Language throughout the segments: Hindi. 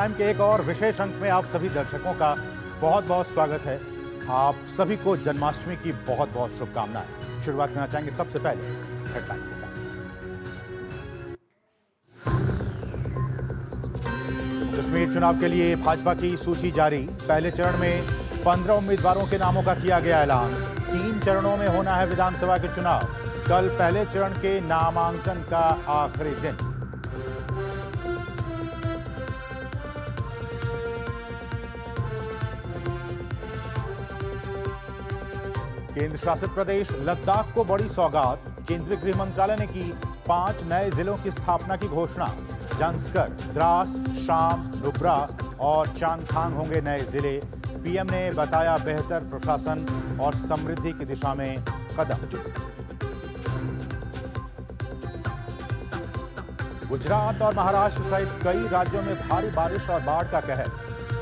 टाइम के एक और विशेष अंक में आप सभी दर्शकों का बहुत बहुत स्वागत है। आप सभी को जन्माष्टमी की बहुत बहुत शुभकामनाएं। शुरुआत करना चाहेंगे सबसे पहले हेडलाइंस के साथ। कश्मीर चुनाव के लिए भाजपा की सूची जारी। पहले चरण में 15 उम्मीदवारों के नामों का किया गया ऐलान। 3 चरणों में होना है विधानसभा के चुनाव। कल पहले चरण के नामांकन का आखिरी दिन। केंद्र शासित प्रदेश लद्दाख को बड़ी सौगात। केंद्रीय गृह मंत्रालय ने की 5 नए जिलों की स्थापना की घोषणा। जांस्कर, द्रास, शाम, नुब्रा और चांगथांग होंगे नए जिले। पीएम ने बताया बेहतर प्रशासन और समृद्धि की दिशा में कदम। गुजरात और महाराष्ट्र सहित कई राज्यों में भारी बारिश और बाढ़ का कहर।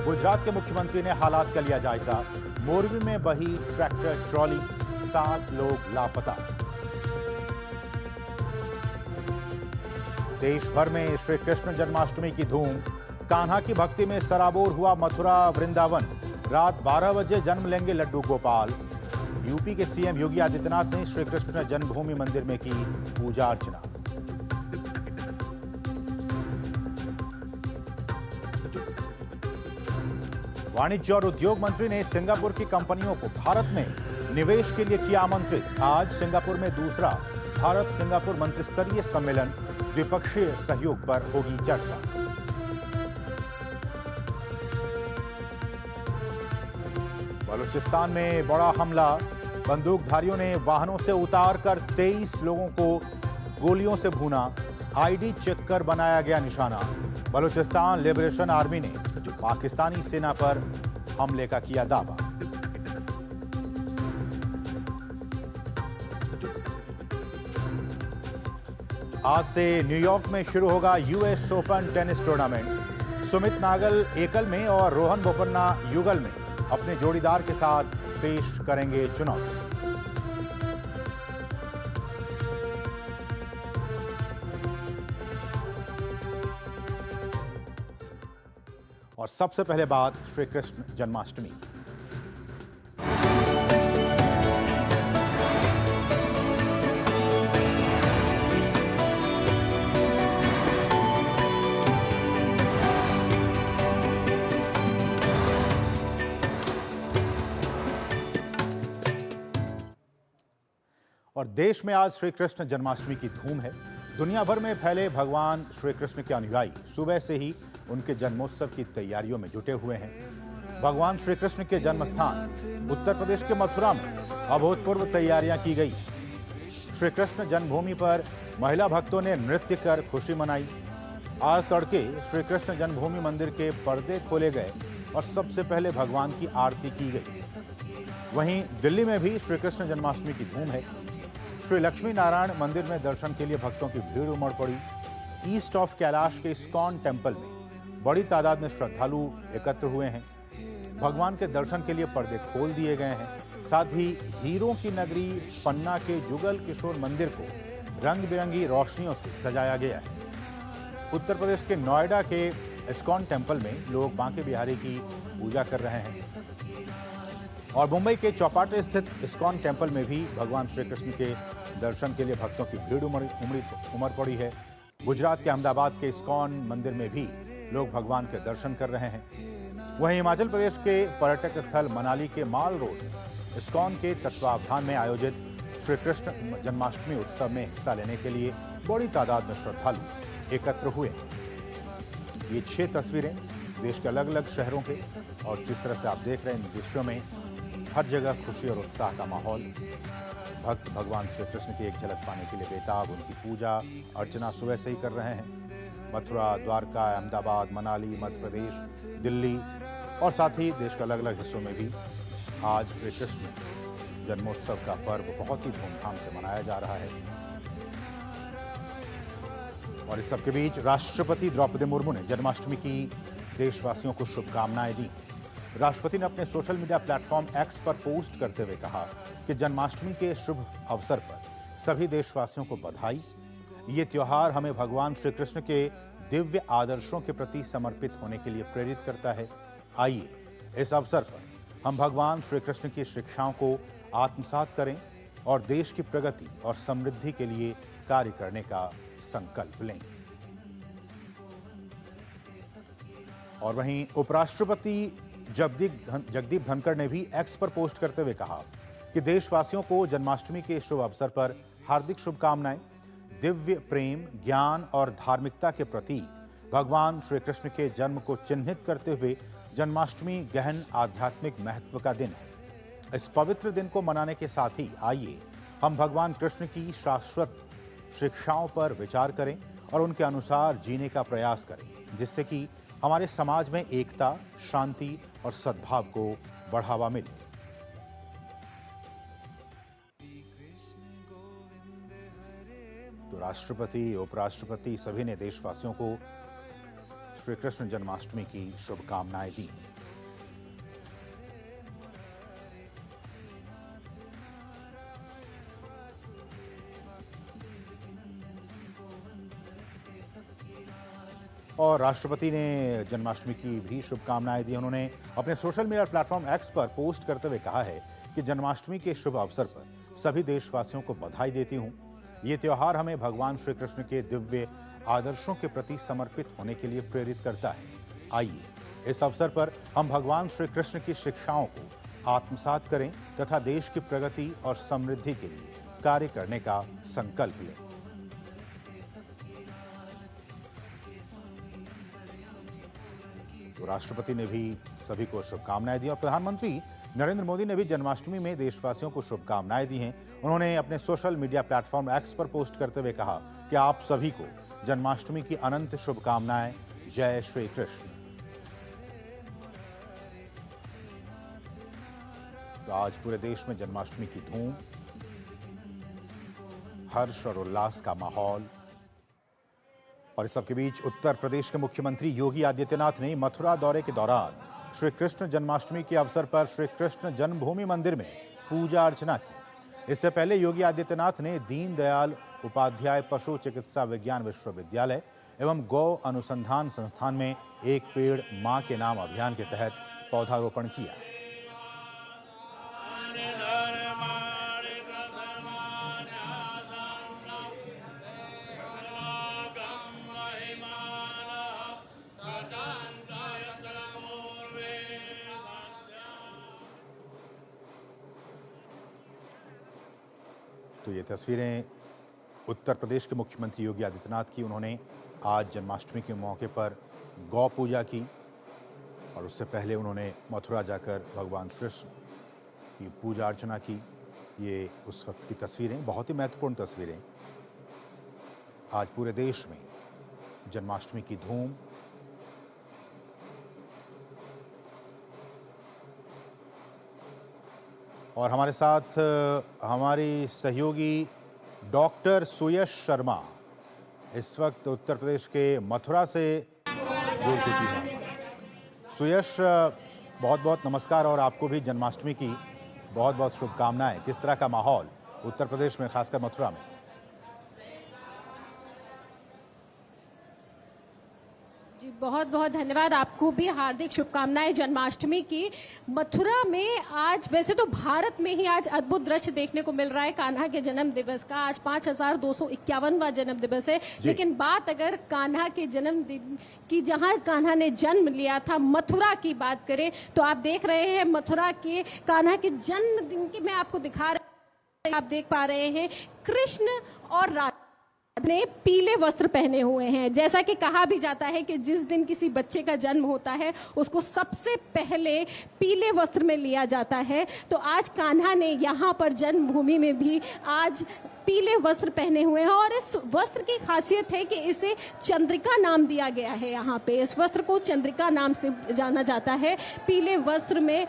गुजरात के मुख्यमंत्री ने हालात का लिया जायजा। मोरबी में बही ट्रैक्टर ट्रॉली, 7 लोग लापता। देश भर में श्री कृष्ण जन्माष्टमी की धूम। कान्हा की भक्ति में सराबोर हुआ मथुरा वृंदावन। रात 12 बजे जन्म लेंगे लड्डू गोपाल। यूपी के सीएम योगी आदित्यनाथ ने श्री कृष्ण जन्मभूमि मंदिर में की पूजा अर्चना। वाणिज्य और उद्योग मंत्री ने सिंगापुर की कंपनियों को भारत में निवेश के लिए किया आमंत्रित। आज सिंगापुर में दूसरा भारत सिंगापुर मंत्रिस्तरीय सम्मेलन। द्विपक्षीय सहयोग पर होगी चर्चा। बलूचिस्तान में बड़ा हमला। बंदूकधारियों ने वाहनों से उतारकर 23 लोगों को गोलियों से भूना। आईडी चेक कर बनाया गया निशाना। बलूचिस्तान लिबरेशन आर्मी ने पाकिस्तानी सेना पर हमले का किया दावा। आज से न्यूयॉर्क में शुरू होगा US Open tennis tournament. Sumit Nagal एकल में और रोहन बोपन्ना युगल में अपने जोड़ीदार के साथ पेश करेंगे चुनौती। और सबसे पहले बात श्री कृष्ण जन्माष्टमी। और देश में आज श्री कृष्ण जन्माष्टमी की धूम है। दुनिया भर में फैले भगवान श्री कृष्ण के अनुयायी सुबह से ही उनके जन्मोत्सव की तैयारियों में जुटे हुए हैं। भगवान श्री कृष्ण के जन्म स्थान उत्तर प्रदेश के मथुरा में अभूतपूर्व तैयारियां की गई। श्री कृष्ण जन्मभूमि पर महिला भक्तों ने नृत्य कर खुशी मनाई। आज तड़के श्री कृष्ण जन्मभूमि मंदिर के पर्दे खोले गए और सबसे पहले भगवान की आरती की गई। वहीं दिल्ली में भी श्री कृष्ण जन्माष्टमी की धूम है। श्री लक्ष्मी नारायण मंदिर में दर्शन के लिए भक्तों की भीड़ उमड़ पड़ी। ईस्ट ऑफ कैलाश के इस्कॉन टेम्पल में बड़ी तादाद में श्रद्धालु एकत्र हुए हैं। भगवान के दर्शन के लिए पर्दे खोल दिए गए हैं। साथ ही हीरों की नगरी पन्ना के जुगल किशोर मंदिर को रंग बिरंगी रोशनियों से सजाया गया है। उत्तर प्रदेश के नोएडा के इस्कॉन टेम्पल में लोग बांके बिहारी की पूजा कर रहे हैं। और मुंबई के चौपाटी स्थित इस्कॉन टेम्पल में भी भगवान श्री कृष्ण के दर्शन के लिए भक्तों की भीड़ उमड़ पड़ी है। गुजरात के अहमदाबाद के इस्कॉन मंदिर में भी लोग भगवान के दर्शन कर रहे हैं। वहीं हिमाचल प्रदेश के पर्यटक स्थल मनाली के माल रोड इस्कॉन के तत्वावधान में आयोजित श्री कृष्ण जन्माष्टमी उत्सव में हिस्सा लेने के लिए बड़ी तादाद में श्रद्धालु एकत्र हुए। ये 6 तस्वीरें देश के अलग अलग शहरों के, और जिस तरह से आप देख रहे हैं इन दृश्यों में हर जगह खुशी और उत्साह का माहौल। भक्त भगवान श्री कृष्ण की एक झलक पाने के लिए बेताब उनकी पूजा अर्चना सुबह से ही कर रहे हैं। मथुरा, द्वारका, अहमदाबाद, मनाली, मध्य प्रदेश, दिल्ली और साथ ही देश के अलग अलग हिस्सों में भी आज श्री कृष्ण जन्मोत्सव का पर्व बहुत ही धूमधाम से मनाया जा रहा है। और इस सबके बीच राष्ट्रपति द्रौपदी मुर्मू ने जन्माष्टमी की देशवासियों को शुभकामनाएं दी। राष्ट्रपति ने अपने सोशल मीडिया प्लेटफॉर्म एक्स पर पोस्ट करते हुए कहा कि जन्माष्टमी के शुभ अवसर पर सभी देशवासियों को बधाई। ये त्योहार हमें भगवान श्री कृष्ण के दिव्य आदर्शों के प्रति समर्पित होने के लिए प्रेरित करता है। आइए इस अवसर पर हम भगवान श्री कृष्ण की शिक्षाओं को आत्मसात करें और देश की प्रगति और समृद्धि के लिए कार्य करने का संकल्प लें। और वहीं उपराष्ट्रपति जगदीप धनखड़ ने भी एक्स पर पोस्ट करते हुए कहा कि देशवासियों को जन्माष्टमी के शुभ अवसर पर हार्दिक शुभकामनाएं। दिव्य प्रेम, ज्ञान और धार्मिकता के प्रतीक भगवान श्री कृष्ण के जन्म को चिन्हित करते हुए जन्माष्टमी गहन आध्यात्मिक महत्व का दिन है। इस पवित्र दिन को मनाने के साथ ही आइए हम भगवान कृष्ण की शाश्वत शिक्षाओं पर विचार करें और उनके अनुसार जीने का प्रयास करें, जिससे कि हमारे समाज में एकता, शांति और सद्भाव को बढ़ावा मिले। तो राष्ट्रपति, उपराष्ट्रपति सभी ने देशवासियों को श्री कृष्ण जन्माष्टमी की शुभकामनाएं दी। और राष्ट्रपति ने जन्माष्टमी की भी शुभकामनाएं दी। उन्होंने अपने सोशल मीडिया प्लेटफॉर्म एक्स पर पोस्ट करते हुए कहा है कि जन्माष्टमी के शुभ अवसर पर सभी देशवासियों को बधाई देती हूं। ये त्योहार हमें भगवान श्री कृष्ण के दिव्य आदर्शों के प्रति समर्पित होने के लिए प्रेरित करता है। आइए इस अवसर पर हम भगवान श्री कृष्ण की शिक्षाओं को आत्मसात करें तथा देश की प्रगति और समृद्धि के लिए कार्य करने का संकल्प लें। तो राष्ट्रपति ने भी सभी को शुभकामनाएं दी और प्रधानमंत्री नरेंद्र मोदी ने भी जन्माष्टमी में देशवासियों को शुभकामनाएं दी हैं। उन्होंने अपने सोशल मीडिया प्लेटफॉर्म एक्स पर पोस्ट करते हुए कहा कि आप सभी को जन्माष्टमी की अनंत शुभकामनाएं। जय श्री कृष्ण। तो आज पूरे देश में जन्माष्टमी की धूम, हर्ष और उल्लास का माहौल। और इस सबके बीच उत्तर प्रदेश के मुख्यमंत्री योगी आदित्यनाथ ने मथुरा दौरे के दौरान श्री कृष्ण जन्माष्टमी के अवसर पर श्री कृष्ण जन्मभूमि मंदिर में पूजा अर्चना की। इससे पहले योगी आदित्यनाथ ने दीनदयाल उपाध्याय पशु चिकित्सा विज्ञान विश्वविद्यालय एवं गौ अनुसंधान संस्थान में एक पेड़ मां के नाम अभियान के तहत पौधारोपण किया। तो ये तस्वीरें उत्तर प्रदेश के मुख्यमंत्री योगी आदित्यनाथ की। उन्होंने आज जन्माष्टमी के मौके पर गौ पूजा की और उससे पहले उन्होंने मथुरा जाकर भगवान कृष्ण की पूजा अर्चना की। ये उस वक्त की तस्वीरें, बहुत ही महत्वपूर्ण तस्वीरें। आज पूरे देश में जन्माष्टमी की धूम। और हमारे साथ हमारी सहयोगी डॉक्टर सुयश शर्मा इस वक्त उत्तर प्रदेश के मथुरा से जुड़ चुकी हैं। सुयश, बहुत बहुत नमस्कार और आपको भी जन्माष्टमी की बहुत बहुत शुभकामनाएं। किस तरह का माहौल उत्तर प्रदेश में, खासकर मथुरा में? जी बहुत बहुत धन्यवाद। आपको भी हार्दिक शुभकामनाएं जन्माष्टमी की। मथुरा में आज, वैसे तो भारत में ही आज अद्भुत दृश्य देखने को मिल रहा है कान्हा के जन्म दिवस का। आज 5251वां जन्म दिवस है, लेकिन बात अगर कान्हा के जन्म दिन की, जहां कान्हा ने जन्म लिया था, मथुरा की बात करें तो आप देख रहे हैं मथुरा के कान्हा के जन्मदिन की मैं आपको दिखा रही, आप देख पा रहे हैं कृष्ण और राधा ने पीले वस्त्र पहने हुए हैं। जैसा कि कहा भी जाता है कि जिस दिन किसी बच्चे का जन्म होता है उसको सबसे पहले पीले वस्त्र में लिया जाता है। तो आज कान्हा ने यहाँ पर जन्मभूमि में भी आज पीले वस्त्र पहने हुए हैं और इस वस्त्र की खासियत है कि इसे चंद्रिका नाम दिया गया है। यहाँ पे इस वस्त्र को चंद्रिका नाम से जाना जाता है। पीले वस्त्र में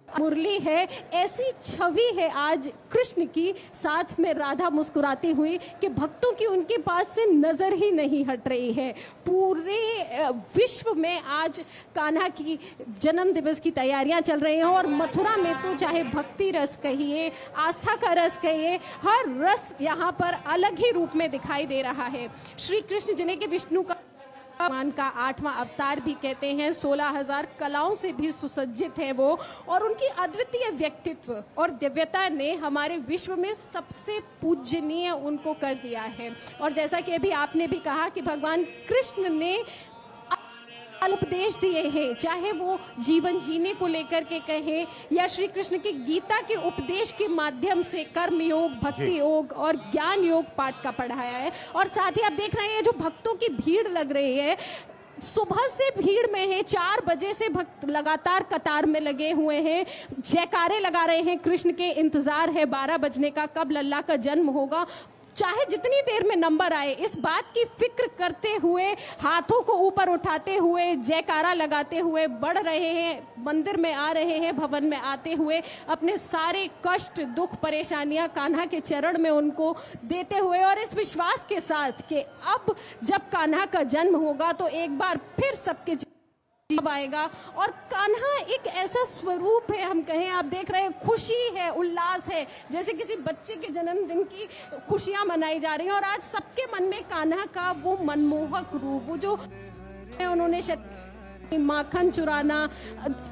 मुरली है, ऐसी छवि है आज कृष्ण की, साथ में राधा मुस्कुराती हुई कि भक्तों की उनके पास से नजर ही नहीं हट रही है। पूरे विश्व में आज कान्हा की जन्म दिवस की तैयारियां चल रही हैं और मथुरा में तो चाहे भक्ति रस कहिए, आस्था का रस कहिए, हर रस यहाँ पर अलग ही रूप में दिखाई दे रहा है। श्री कृष्ण जिन्हें के विष्णु का भगवान का 8वां अवतार भी कहते हैं। 16,000 कलाओं से भी सुसज्जित है वो, और उनकी अद्वितीय व्यक्तित्व और दिव्यता ने हमारे विश्व में सबसे पूजनीय उनको कर दिया है। और जैसा कि अभी आपने भी कहा कि भगवान कृष्ण ने उपदेश दिए हैं, चाहे वो जीवन जीने को लेकर के कहें या श्री कृष्ण की गीता के उपदेश के माध्यम से कर्म योग, भक्ति योग और ज्ञान योग पाठ का पढ़ाया है। और साथ ही आप देख रहे हैं जो भक्तों की भीड़ लग रही है, सुबह से भीड़ में है, 4 बजे से भक्त लगातार कतार में लगे हुए हैं, जयकारे लगा रहे हैं, कृष्ण के इंतजार है 12 बजने का, कब लल्ला का जन्म होगा। चाहे जितनी देर में नंबर आए, इस बात की फिक्र करते हुए, हाथों को ऊपर उठाते हुए, जयकारा लगाते हुए बढ़ रहे हैं, मंदिर में आ रहे हैं, भवन में आते हुए अपने सारे कष्ट, दुख, परेशानियां कान्हा के चरण में उनको देते हुए, और इस विश्वास के साथ कि अब जब कान्हा का जन्म होगा तो एक बार फिर सबके आएगा। और कान्हा एक ऐसा स्वरूप है, हम कहें, आप देख रहे हैं, खुशी है, उल्लास है, जैसे किसी बच्चे के जन्मदिन की खुशियां मनाई जा रही हैं। और आज सबके मन में कान्हा का वो मनमोहक रूप, वो जो उन्होंने माखन चुराना,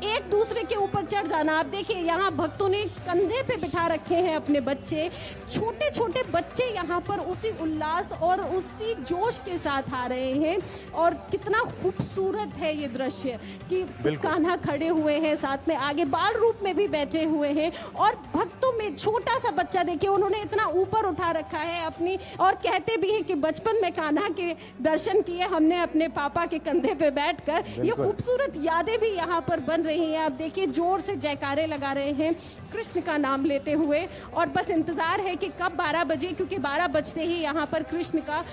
एक दूसरे के ऊपर चढ़ जाना। आप देखिए यहाँ भक्तों ने कंधे पे बिठा रखे हैं अपने बच्चे, छोटे छोटे बच्चे यहाँ पर उसी उल्लास और उसी जोश के साथ आ रहे हैं। और कितना खूबसूरत है ये दृश्य कि कान्हा खड़े हुए हैं, साथ में आगे बाल रूप में भी बैठे हुए हैं, और भक्तों में छोटा सा बच्चा देखिए उन्होंने इतना ऊपर उठा रखा है अपनी, और कहते भी हैं कि बचपन में कान्हा के दर्शन किए हमने अपने पापा के कंधे पे बैठकर। ये खूबसूरत यादें भी यहाँ पर बन रही हैं। आप देखिए जोर से जयकारे लगा रहे हैं कृष्ण का नाम लेते हुए, और बस इंतजार है कि कब 12 बजे, क्योंकि 12 बजते ही यहाँ पर कृष्ण का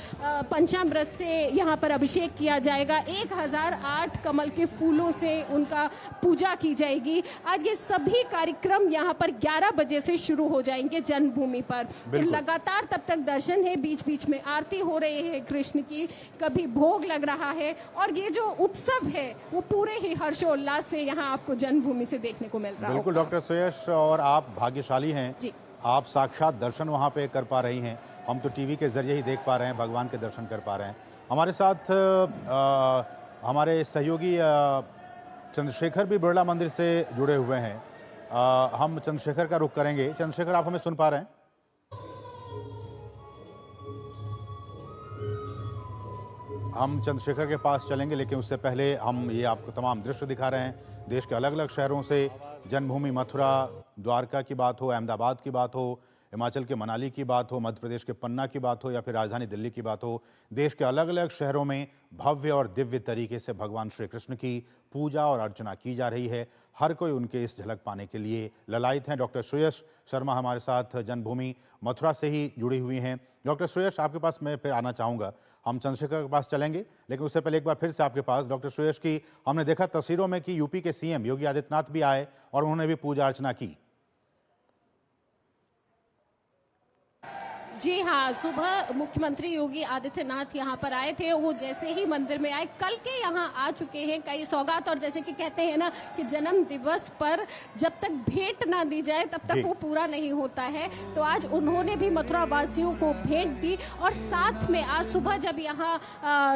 पंचामृत से यहाँ पर अभिषेक किया जाएगा। 1008 कमल के फूलों से उनका पूजा की जाएगी। आज ये सभी कार्यक्रम यहाँ पर 11 बजे से शुरू हो जाएंगे जन्मभूमि पर। तो लगातार तब तक दर्शन है, बीच बीच में आरती हो रही है कृष्ण की, कभी भोग लग रहा है, और ये जो उत्सव है वो पूरे ही हर्षोल्लास से यहाँ आपको जन्मभूमि से देखने को मिल रहा है। बिल्कुल डॉक्टर सुयश, और आप भाग्यशाली हैं जी, आप साक्षात दर्शन वहाँ पे कर पा रही हैं। हम तो टीवी के जरिए ही देख पा रहे हैं, भगवान के दर्शन कर पा रहे हैं। हमारे साथ हमारे सहयोगी चंद्रशेखर भी बिरला मंदिर से जुड़े हुए हैं। हम चंद्रशेखर का रुख करेंगे। चंद्रशेखर, आप हमें सुन पा रहे हैं? हम चंद्रशेखर के पास चलेंगे, लेकिन उससे पहले हम ये आपको तमाम दृश्य दिखा रहे हैं। देश के अलग अलग शहरों से जन्मभूमि मथुरा, द्वारका की बात हो, अहमदाबाद की बात हो, हिमाचल के मनाली की बात हो, मध्य प्रदेश के पन्ना की बात हो, या फिर राजधानी दिल्ली की बात हो, देश के अलग अलग शहरों में भव्य और दिव्य तरीके से भगवान श्री कृष्ण की पूजा और अर्चना की जा रही है। हर कोई उनके इस झलक पाने के लिए ललायत हैं। डॉक्टर सुयश शर्मा हमारे साथ जन्मभूमि मथुरा से ही जुड़ी हुई हैं। डॉक्टर सुयश, आपके पास मैं फिर आना चाहूँगा। हम चंद्रशेखर के पास चलेंगे, लेकिन उससे पहले एक बार फिर से आपके पास डॉक्टर सुयश की, हमने देखा तस्वीरों में कि यूपी के सीएम योगी आदित्यनाथ भी आए और उन्होंने भी पूजा अर्चना की। जी हाँ, सुबह मुख्यमंत्री योगी आदित्यनाथ यहाँ पर आए थे। वो जैसे ही मंदिर में आए, कल के यहाँ आ चुके हैं कई सौगात, और जैसे कि कहते हैं ना कि जन्म दिवस पर जब तक भेंट ना दी जाए तब तक वो पूरा नहीं होता है। तो आज उन्होंने भी मथुरा वासियों को भेंट दी, और साथ में आज सुबह जब यहाँ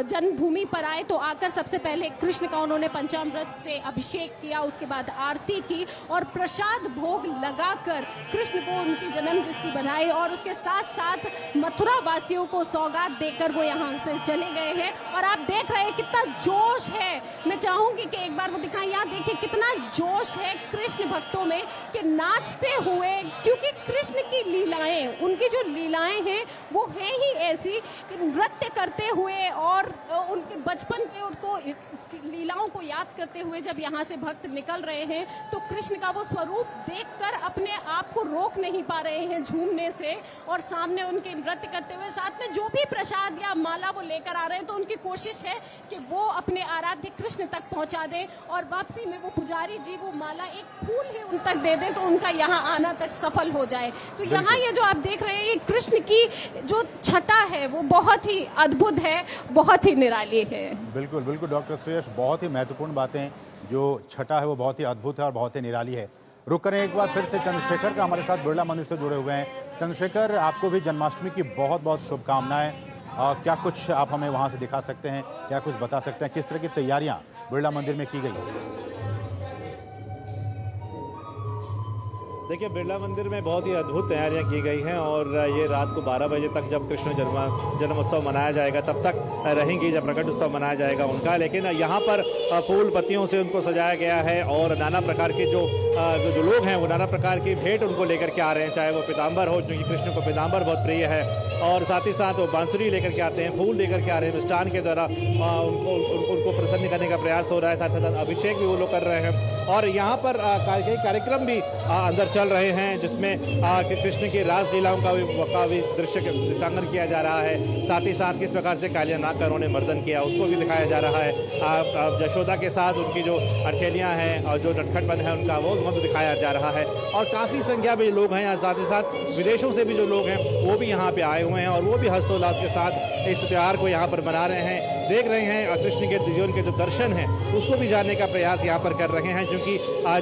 जन्मभूमि पर आए तो आकर सबसे पहले कृष्ण का उन्होंने पंचामृत से अभिषेक किया, उसके बाद आरती की और प्रसाद भोग लगाकर कृष्ण को उनकी जन्मदिन की बधाई, और उसके साथ साथ मथुरा वासियों को सौगात देकर वो यहाँ से चले गए हैं। और आप देख रहे हैं कितना जोश है। मैं चाहूंगी कि एक बार वो दिखाएं। यहाँ देखिए कितना जोश है कृष्ण भक्तों में कि नाचते हुए, क्योंकि कृष्ण की लीलाएं, उनकी जो लीलाएं हैं वो है ही ऐसी, नृत्य करते हुए और उनके बचपन के उनको लीलाओं को याद करते हुए जब यहाँ से भक्त निकल रहे हैं तो कृष्ण का वो स्वरूप देखकर अपने आप को रोक नहीं पा रहे हैं झूमने से, और सामने उनके नृत्य करते हुए साथ में जो भी प्रसाद या माला वो लेकर आ रहे हैं, तो उनकी कोशिश है कि वो अपने आराध्य कृष्ण तक पहुंचा दें, और वापसी में वो पुजारी जी वो माला एक फूल ही उन तक दे दें तो उनका यहाँ आना तक सफल हो जाए। तो यहाँ ये जो आप देख रहे हैं, ये कृष्ण की जो छटा है वो बहुत ही अद्भुत है, बहुत ही निराली है। बिल्कुल बिल्कुल डॉक्टर सुयश, बहुत ही महत्वपूर्ण बातें, जो छटा है वो बहुत ही अद्भुत है और बहुत ही निराली है। रुक करें एक बार फिर से चंद्रशेखर का हमारे साथ बिरला मंदिर से जुड़े हुए हैं। चंद्रशेखर, आपको भी जन्माष्टमी की बहुत बहुत शुभकामनाएं। क्या कुछ आप हमें वहाँ से दिखा सकते हैं, क्या कुछ बता सकते हैं, किस तरह की तैयारियाँ बिरला मंदिर में की गई हैं? देखिए, बिरला मंदिर में बहुत ही अद्भुत तैयारियां की गई हैं और ये रात को 12 बजे तक जब कृष्ण जन्मोत्सव मनाया जाएगा तब तक रहेंगी, जब प्रकट उत्सव मनाया जाएगा उनका। लेकिन यहाँ पर फूल पत्तियों से उनको सजाया गया है और नाना प्रकार के जो लोग हैं वो नाना प्रकार की भेंट उनको लेकर के आ रहे हैं, चाहे वो पीताम्बर हो, क्योंकि कृष्ण को पीताम्बर बहुत प्रिय है, और साथ ही साथ वो बांसुरी लेकर के आते हैं, फूल लेकर के आ रहे हैं, मिष्ठान के द्वारा उनको प्रसन्न करने का प्रयास हो रहा है, साथ ही साथ अभिषेक भी वो लोग कर रहे हैं। और यहाँ पर कई कार्यक्रम भी अंदर चल रहे हैं, जिसमें कृष्ण की रासलीलाओं का भी दृश्य दृश्यांकन किया जा रहा है। साथ ही साथ किस प्रकार से कालिया नाग का उन्होंने मर्दन किया उसको भी दिखाया जा रहा है। यशोदा के साथ उनकी जो अठेलियाँ हैं और जो नटखटपन है उनका वो दिखाया जा रहा है। और काफ़ी संख्या में लोग हैं, साथ ही साथ विदेशों से भी जो लोग हैं वो भी यहाँ पे आए हुए हैं और वो भी हर्षोल्लास के साथ इस त्यौहार को यहाँ पर मना रहे हैं, देख रहे हैं। कृष्ण के जीवन के जो दर्शन हैं उसको भी जानने का प्रयास यहाँ पर कर रहे हैं, क्योंकि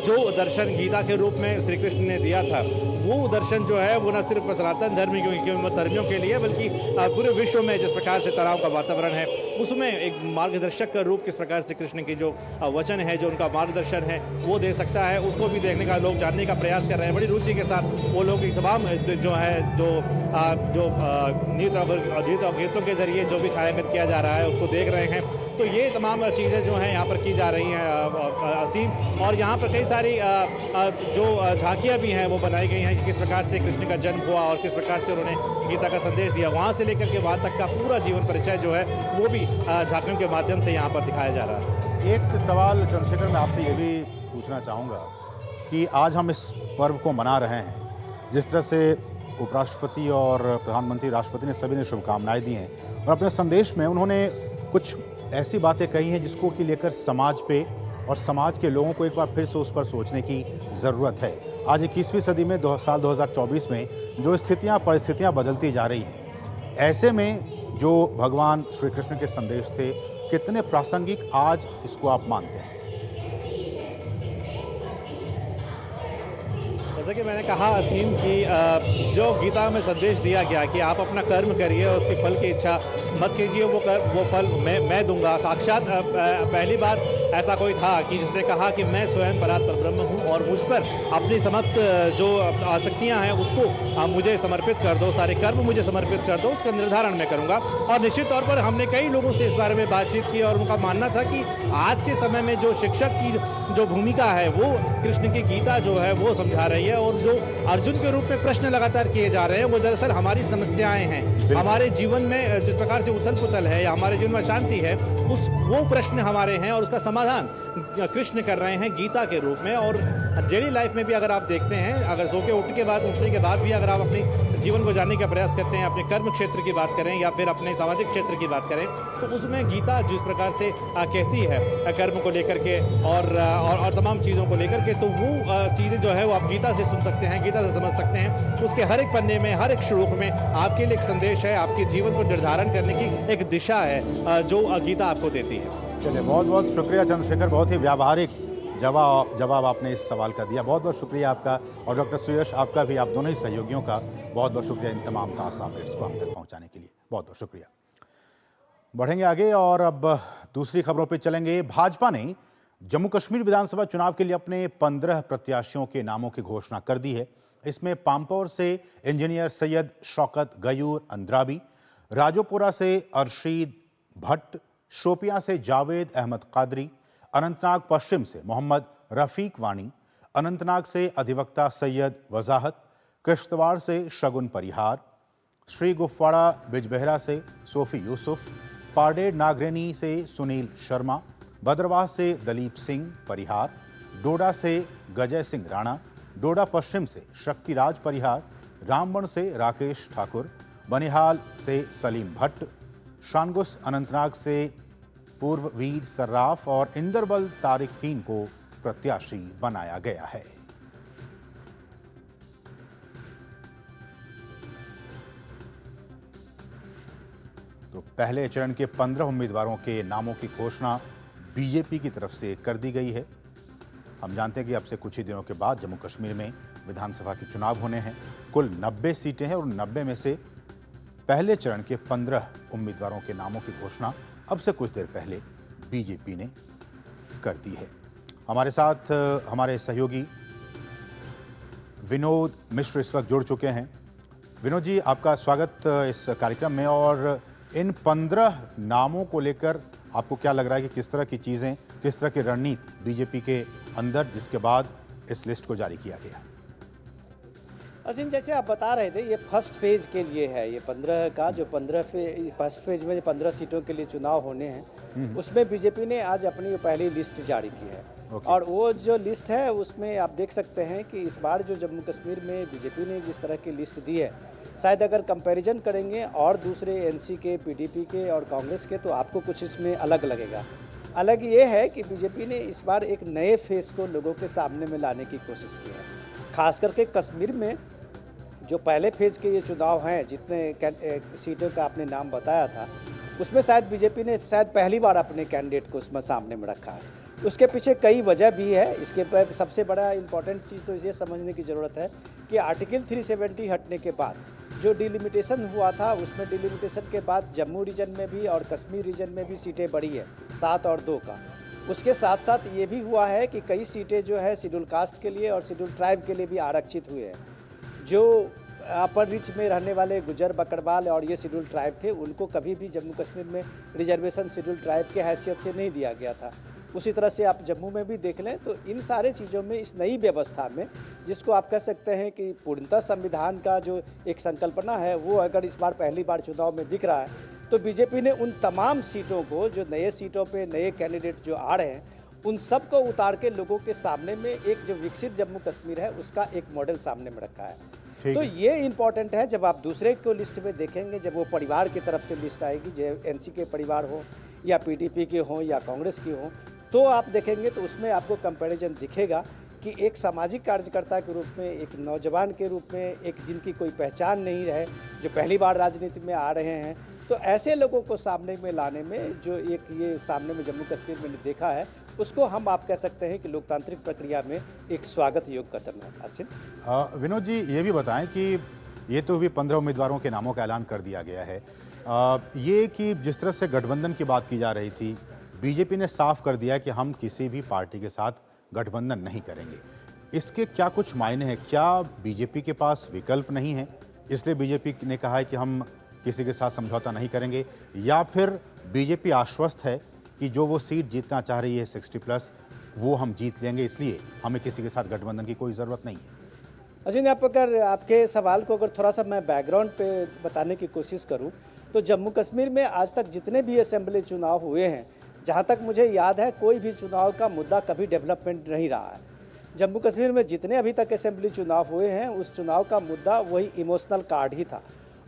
जो दर्शन गीता के रूप में श्री कृष्ण ने दिया था वो दर्शन जो है वो न सिर्फ सनातन धर्मियों के लिए बल्कि पूरे विश्व में जिस प्रकार से तनाव का वातावरण है उसमें एक मार्गदर्शक का रूप किस प्रकार से कृष्ण की जो वचन है, जो उनका मार्गदर्शन है वो दे सकता है, उसको भी देखने का लोग जानने का प्रयास कर रहे हैं। बड़ी रुचि के साथ वो लोग तमाम जो है जो गीतों के जरिए जो भी छायांकन किया जा रहा है उसको देख रहे हैं। तो ये तमाम चीज़ें जो हैं यहाँ पर की जा रही हैं असीम, और यहाँ पर कई सारी जो झांकियाँ भी हैं वो बनाई गई हैं कि किस प्रकार से कृष्ण का जन्म हुआ और किस प्रकार से उन्होंने गीता का संदेश दिया। वहाँ से लेकर के वहाँ तक का पूरा जीवन परिचय जो है वो भी झांकियों के माध्यम से यहाँ पर दिखाया जा रहा है। एक सवाल चंद्रशेखर, मैं आपसे ये भी पूछना चाहूँगा कि आज हम इस पर्व को मना रहे हैं, जिस तरह से उपराष्ट्रपति और प्रधानमंत्री, राष्ट्रपति ने सभी ने शुभकामनाएं दी हैं और अपने संदेश में उन्होंने कुछ ऐसी बातें कही हैं जिसको कि लेकर समाज पे और समाज के लोगों को एक बार फिर से उस पर सोचने की ज़रूरत है। आज 21वीं सदी में साल 2024 में जो परिस्थितियाँ बदलती जा रही हैं, ऐसे में जो भगवान श्री कृष्ण के संदेश थे कितने प्रासंगिक आज इसको आप मानते हैं? जैसा कि मैंने कहा असीम कि जो गीता में संदेश दिया गया कि आप अपना कर्म करिए और उसके फल की इच्छा मत कीजिए, वो फल मैं दूंगा। साक्षात पहली बार ऐसा कोई था कि जिसने कहा कि मैं स्वयं परात्पर ब्रह्म हूँ और मुझ पर अपनी समस्त जो आसक्तियाँ हैं उसको मुझे समर्पित कर दो, सारे कर्म मुझे समर्पित कर दो, उसका निर्धारण मैं करूँगा। और निश्चित तौर पर हमने कई लोगों से इस बारे में बातचीत की और उनका मानना था कि आज के समय में जो शिक्षक की जो भूमिका है वो कृष्ण की गीता जो है वो समझा रही है, और जो अर्जुन के रूप में प्रश्न लगातार किए जा रहे हैं वो दरअसल हमारी समस्याएं हैं, हमारे जीवन में जिस प्रकार से उथल पुथल है या हमारे जीवन में शांति है वो प्रश्न हमारे हैं और उसका समाधान कृष्ण कर रहे हैं गीता के रूप में। और डेली लाइफ में भी अगर आप देखते हैं, अगर सो के उठने के बाद भी अगर आप अपने जीवन को जानने का प्रयास करते हैं, अपने कर्म क्षेत्र की बात करें या फिर अपने सामाजिक क्षेत्र की बात करें, तो उसमें गीता जिस प्रकार से कहती है कर्म को लेकर के और तमाम चीज़ों को लेकर के, तो वो चीज़ें जो है वो आप गीता से सुन सकते हैं, गीता से समझ सकते हैं। उसके हर एक पन्ने में, हर एक श्लोक में आपके लिए एक संदेश है, आपके जीवन को निर्धारण करने की एक दिशा है जो गीता आपको देती है। चलिए, बहुत बहुत शुक्रिया चंद्रशेखर, बहुत ही व्यावहारिक जवाब आपने इस सवाल का दिया। बहुत बहुत शुक्रिया आपका, और डॉक्टर सुयश आपका भी, आप दोनों ही सहयोगियों का बहुत बहुत शुक्रिया इन तमाम ताज़ा अपडेट्स को हम तक पहुंचाने के लिए। बहुत बहुत शुक्रिया। बढ़ेंगे आगे और अब दूसरी खबरों पर चलेंगे। भाजपा ने जम्मू कश्मीर विधानसभा चुनाव के लिए अपने 15 प्रत्याशियों के नामों की घोषणा कर दी है। इसमें पांपोर से इंजीनियर सैयद शौकत गयूर अंद्राबी, राजोपुरा से अरशीद भट्ट, शोपियां से जावेद अहमद कादरी, अनंतनाग पश्चिम से मोहम्मद रफीक वानी, अनंतनाग से अधिवक्ता सैयद वजाहत, किश्तवाड़ से शगुन परिहार, श्री गुफवाड़ा बिजबेहरा से सोफी यूसुफ, पाडेर नागरेनी से सुनील शर्मा, भद्रवाह से दलीप सिंह परिहार, डोडा से गजय सिंह राणा, डोडा पश्चिम से शक्तिराज परिहार, रामबन से राकेश ठाकुर, बनिहाल से सलीम भट्ट, शानगुस अनंतनाग से पूर्व वीर सर्राफ और इंदरबल तारिकीन को प्रत्याशी बनाया गया है। तो पहले चरण के 15 उम्मीदवारों के नामों की घोषणा बीजेपी की तरफ से कर दी गई है। हम जानते हैं कि अब से कुछ ही दिनों के बाद जम्मू कश्मीर में विधानसभा के चुनाव होने हैं। कुल 90 सीटें हैं और 90 में से पहले चरण के 15 उम्मीदवारों के नामों की घोषणा अब से कुछ देर पहले बीजेपी ने कर दी है। हमारे साथ हमारे सहयोगी विनोद मिश्र इस वक्त जुड़ चुके हैं। विनोद जी, आपका स्वागत इस कार्यक्रम में। और इन 15 नामों को लेकर आपको क्या लग रहा है कि किस तरह की चीज़ें, किस तरह की रणनीति बीजेपी के अंदर, जिसके बाद इस लिस्ट को जारी किया गया? असीम, जैसे आप बता रहे थे, ये फर्स्ट फेज के लिए है। ये 15 का जो फर्स्ट फेज में 15 सीटों के लिए चुनाव होने हैं, उसमें बीजेपी ने आज अपनी पहली लिस्ट जारी की है। और वो जो लिस्ट है उसमें आप देख सकते हैं कि इस बार जो जम्मू कश्मीर में बीजेपी ने जिस तरह की लिस्ट दी है, शायद अगर कंपैरिजन करेंगे और दूसरे एनसी के, पीडीपी के और कांग्रेस के, तो आपको कुछ इसमें अलग लगेगा। अलग ये है कि बीजेपी ने इस बार एक नए फेस को लोगों के सामने में लाने की कोशिश की है। खास करके कश्मीर में जो पहले फेज के ये चुनाव हैं, जितने सीटों का आपने नाम बताया था, उसमें शायद बीजेपी ने शायद पहली बार अपने कैंडिडेट को उसमें सामने में रखा है। उसके पीछे कई वजह भी है। इसके पर सबसे बड़ा इम्पॉर्टेंट चीज़ तो ये समझने की ज़रूरत है कि आर्टिकल 370 हटने के बाद जो डिलिमिटेशन हुआ था, उसमें डिलिमिटेशन के बाद जम्मू रीजन में भी और कश्मीर रीजन में भी सीटें बढ़ी है 7 और 2 का। उसके साथ साथ ये भी हुआ है कि कई सीटें जो है शेड्यूल कास्ट के लिए और शेड्यूल ट्राइब के लिए भी आरक्षित हुए हैं। जो अपर रिच में रहने वाले गुजर, बकरवाल और ये शेड्यूल ट्राइब थे, उनको कभी भी जम्मू कश्मीर में रिजर्वेशन शेड्यूल ट्राइब के हैसियत से नहीं दिया गया था। उसी तरह से आप जम्मू में भी देख लें, तो इन सारे चीज़ों में, इस नई व्यवस्था में, जिसको आप कह सकते हैं कि पूर्णतः संविधान का जो एक संकल्पना है, वो अगर इस बार पहली बार चुनाव में दिख रहा है, तो बीजेपी ने उन तमाम सीटों को, जो नए सीटों पे नए कैंडिडेट जो आ रहे हैं, उन सब को उतार के लोगों के सामने में एक जो विकसित जम्मू कश्मीर है, उसका एक मॉडल सामने में रखा है। तो ये इम्पॉर्टेंट है। जब आप दूसरे को लिस्ट में देखेंगे, जब वो परिवार की तरफ से लिस्ट आएगी, जो एनसी के परिवार हो या पीडीपी के हों या कांग्रेस की हों, तो आप देखेंगे तो उसमें आपको कंपैरिजन दिखेगा कि एक सामाजिक कार्यकर्ता के रूप में, एक नौजवान के रूप में, एक जिनकी कोई पहचान नहीं रहे, जो पहली बार राजनीति में आ रहे हैं, तो ऐसे लोगों को सामने में लाने में जो एक ये सामने में जम्मू कश्मीर में देखा है, उसको हम आप कह सकते हैं कि लोकतांत्रिक प्रक्रिया में एक स्वागत योग्य कदम है। आसिफ, विनोद जी, ये भी बताएं कि ये तो भी 15 उम्मीदवारों के नामों का ऐलान कर दिया गया है। ये कि जिस तरह से गठबंधन की बात की जा रही थी, बीजेपी ने साफ कर दिया कि हम किसी भी पार्टी के साथ गठबंधन नहीं करेंगे। इसके क्या कुछ मायने हैं? क्या बीजेपी के पास विकल्प नहीं है, इसलिए बीजेपी ने कहा है कि हम किसी के साथ समझौता नहीं करेंगे, या फिर बीजेपी आश्वस्त है कि जो वो सीट जीतना चाह रही है 60+, वो हम जीत लेंगे, इसलिए हमें किसी के साथ गठबंधन की कोई ज़रूरत नहीं है? अजीन, आप अगर आपके सवाल को अगर थोड़ा सा मैं बैकग्राउंड पे बताने की कोशिश करूं, तो जम्मू कश्मीर में आज तक जितने भी असेंबली चुनाव हुए हैं, जहां तक मुझे याद है, कोई भी चुनाव का मुद्दा कभी डेवलपमेंट नहीं रहा है। जम्मू कश्मीर में जितने अभी तक असेंबली चुनाव हुए हैं, उस चुनाव का मुद्दा वही इमोशनल कार्ड ही था।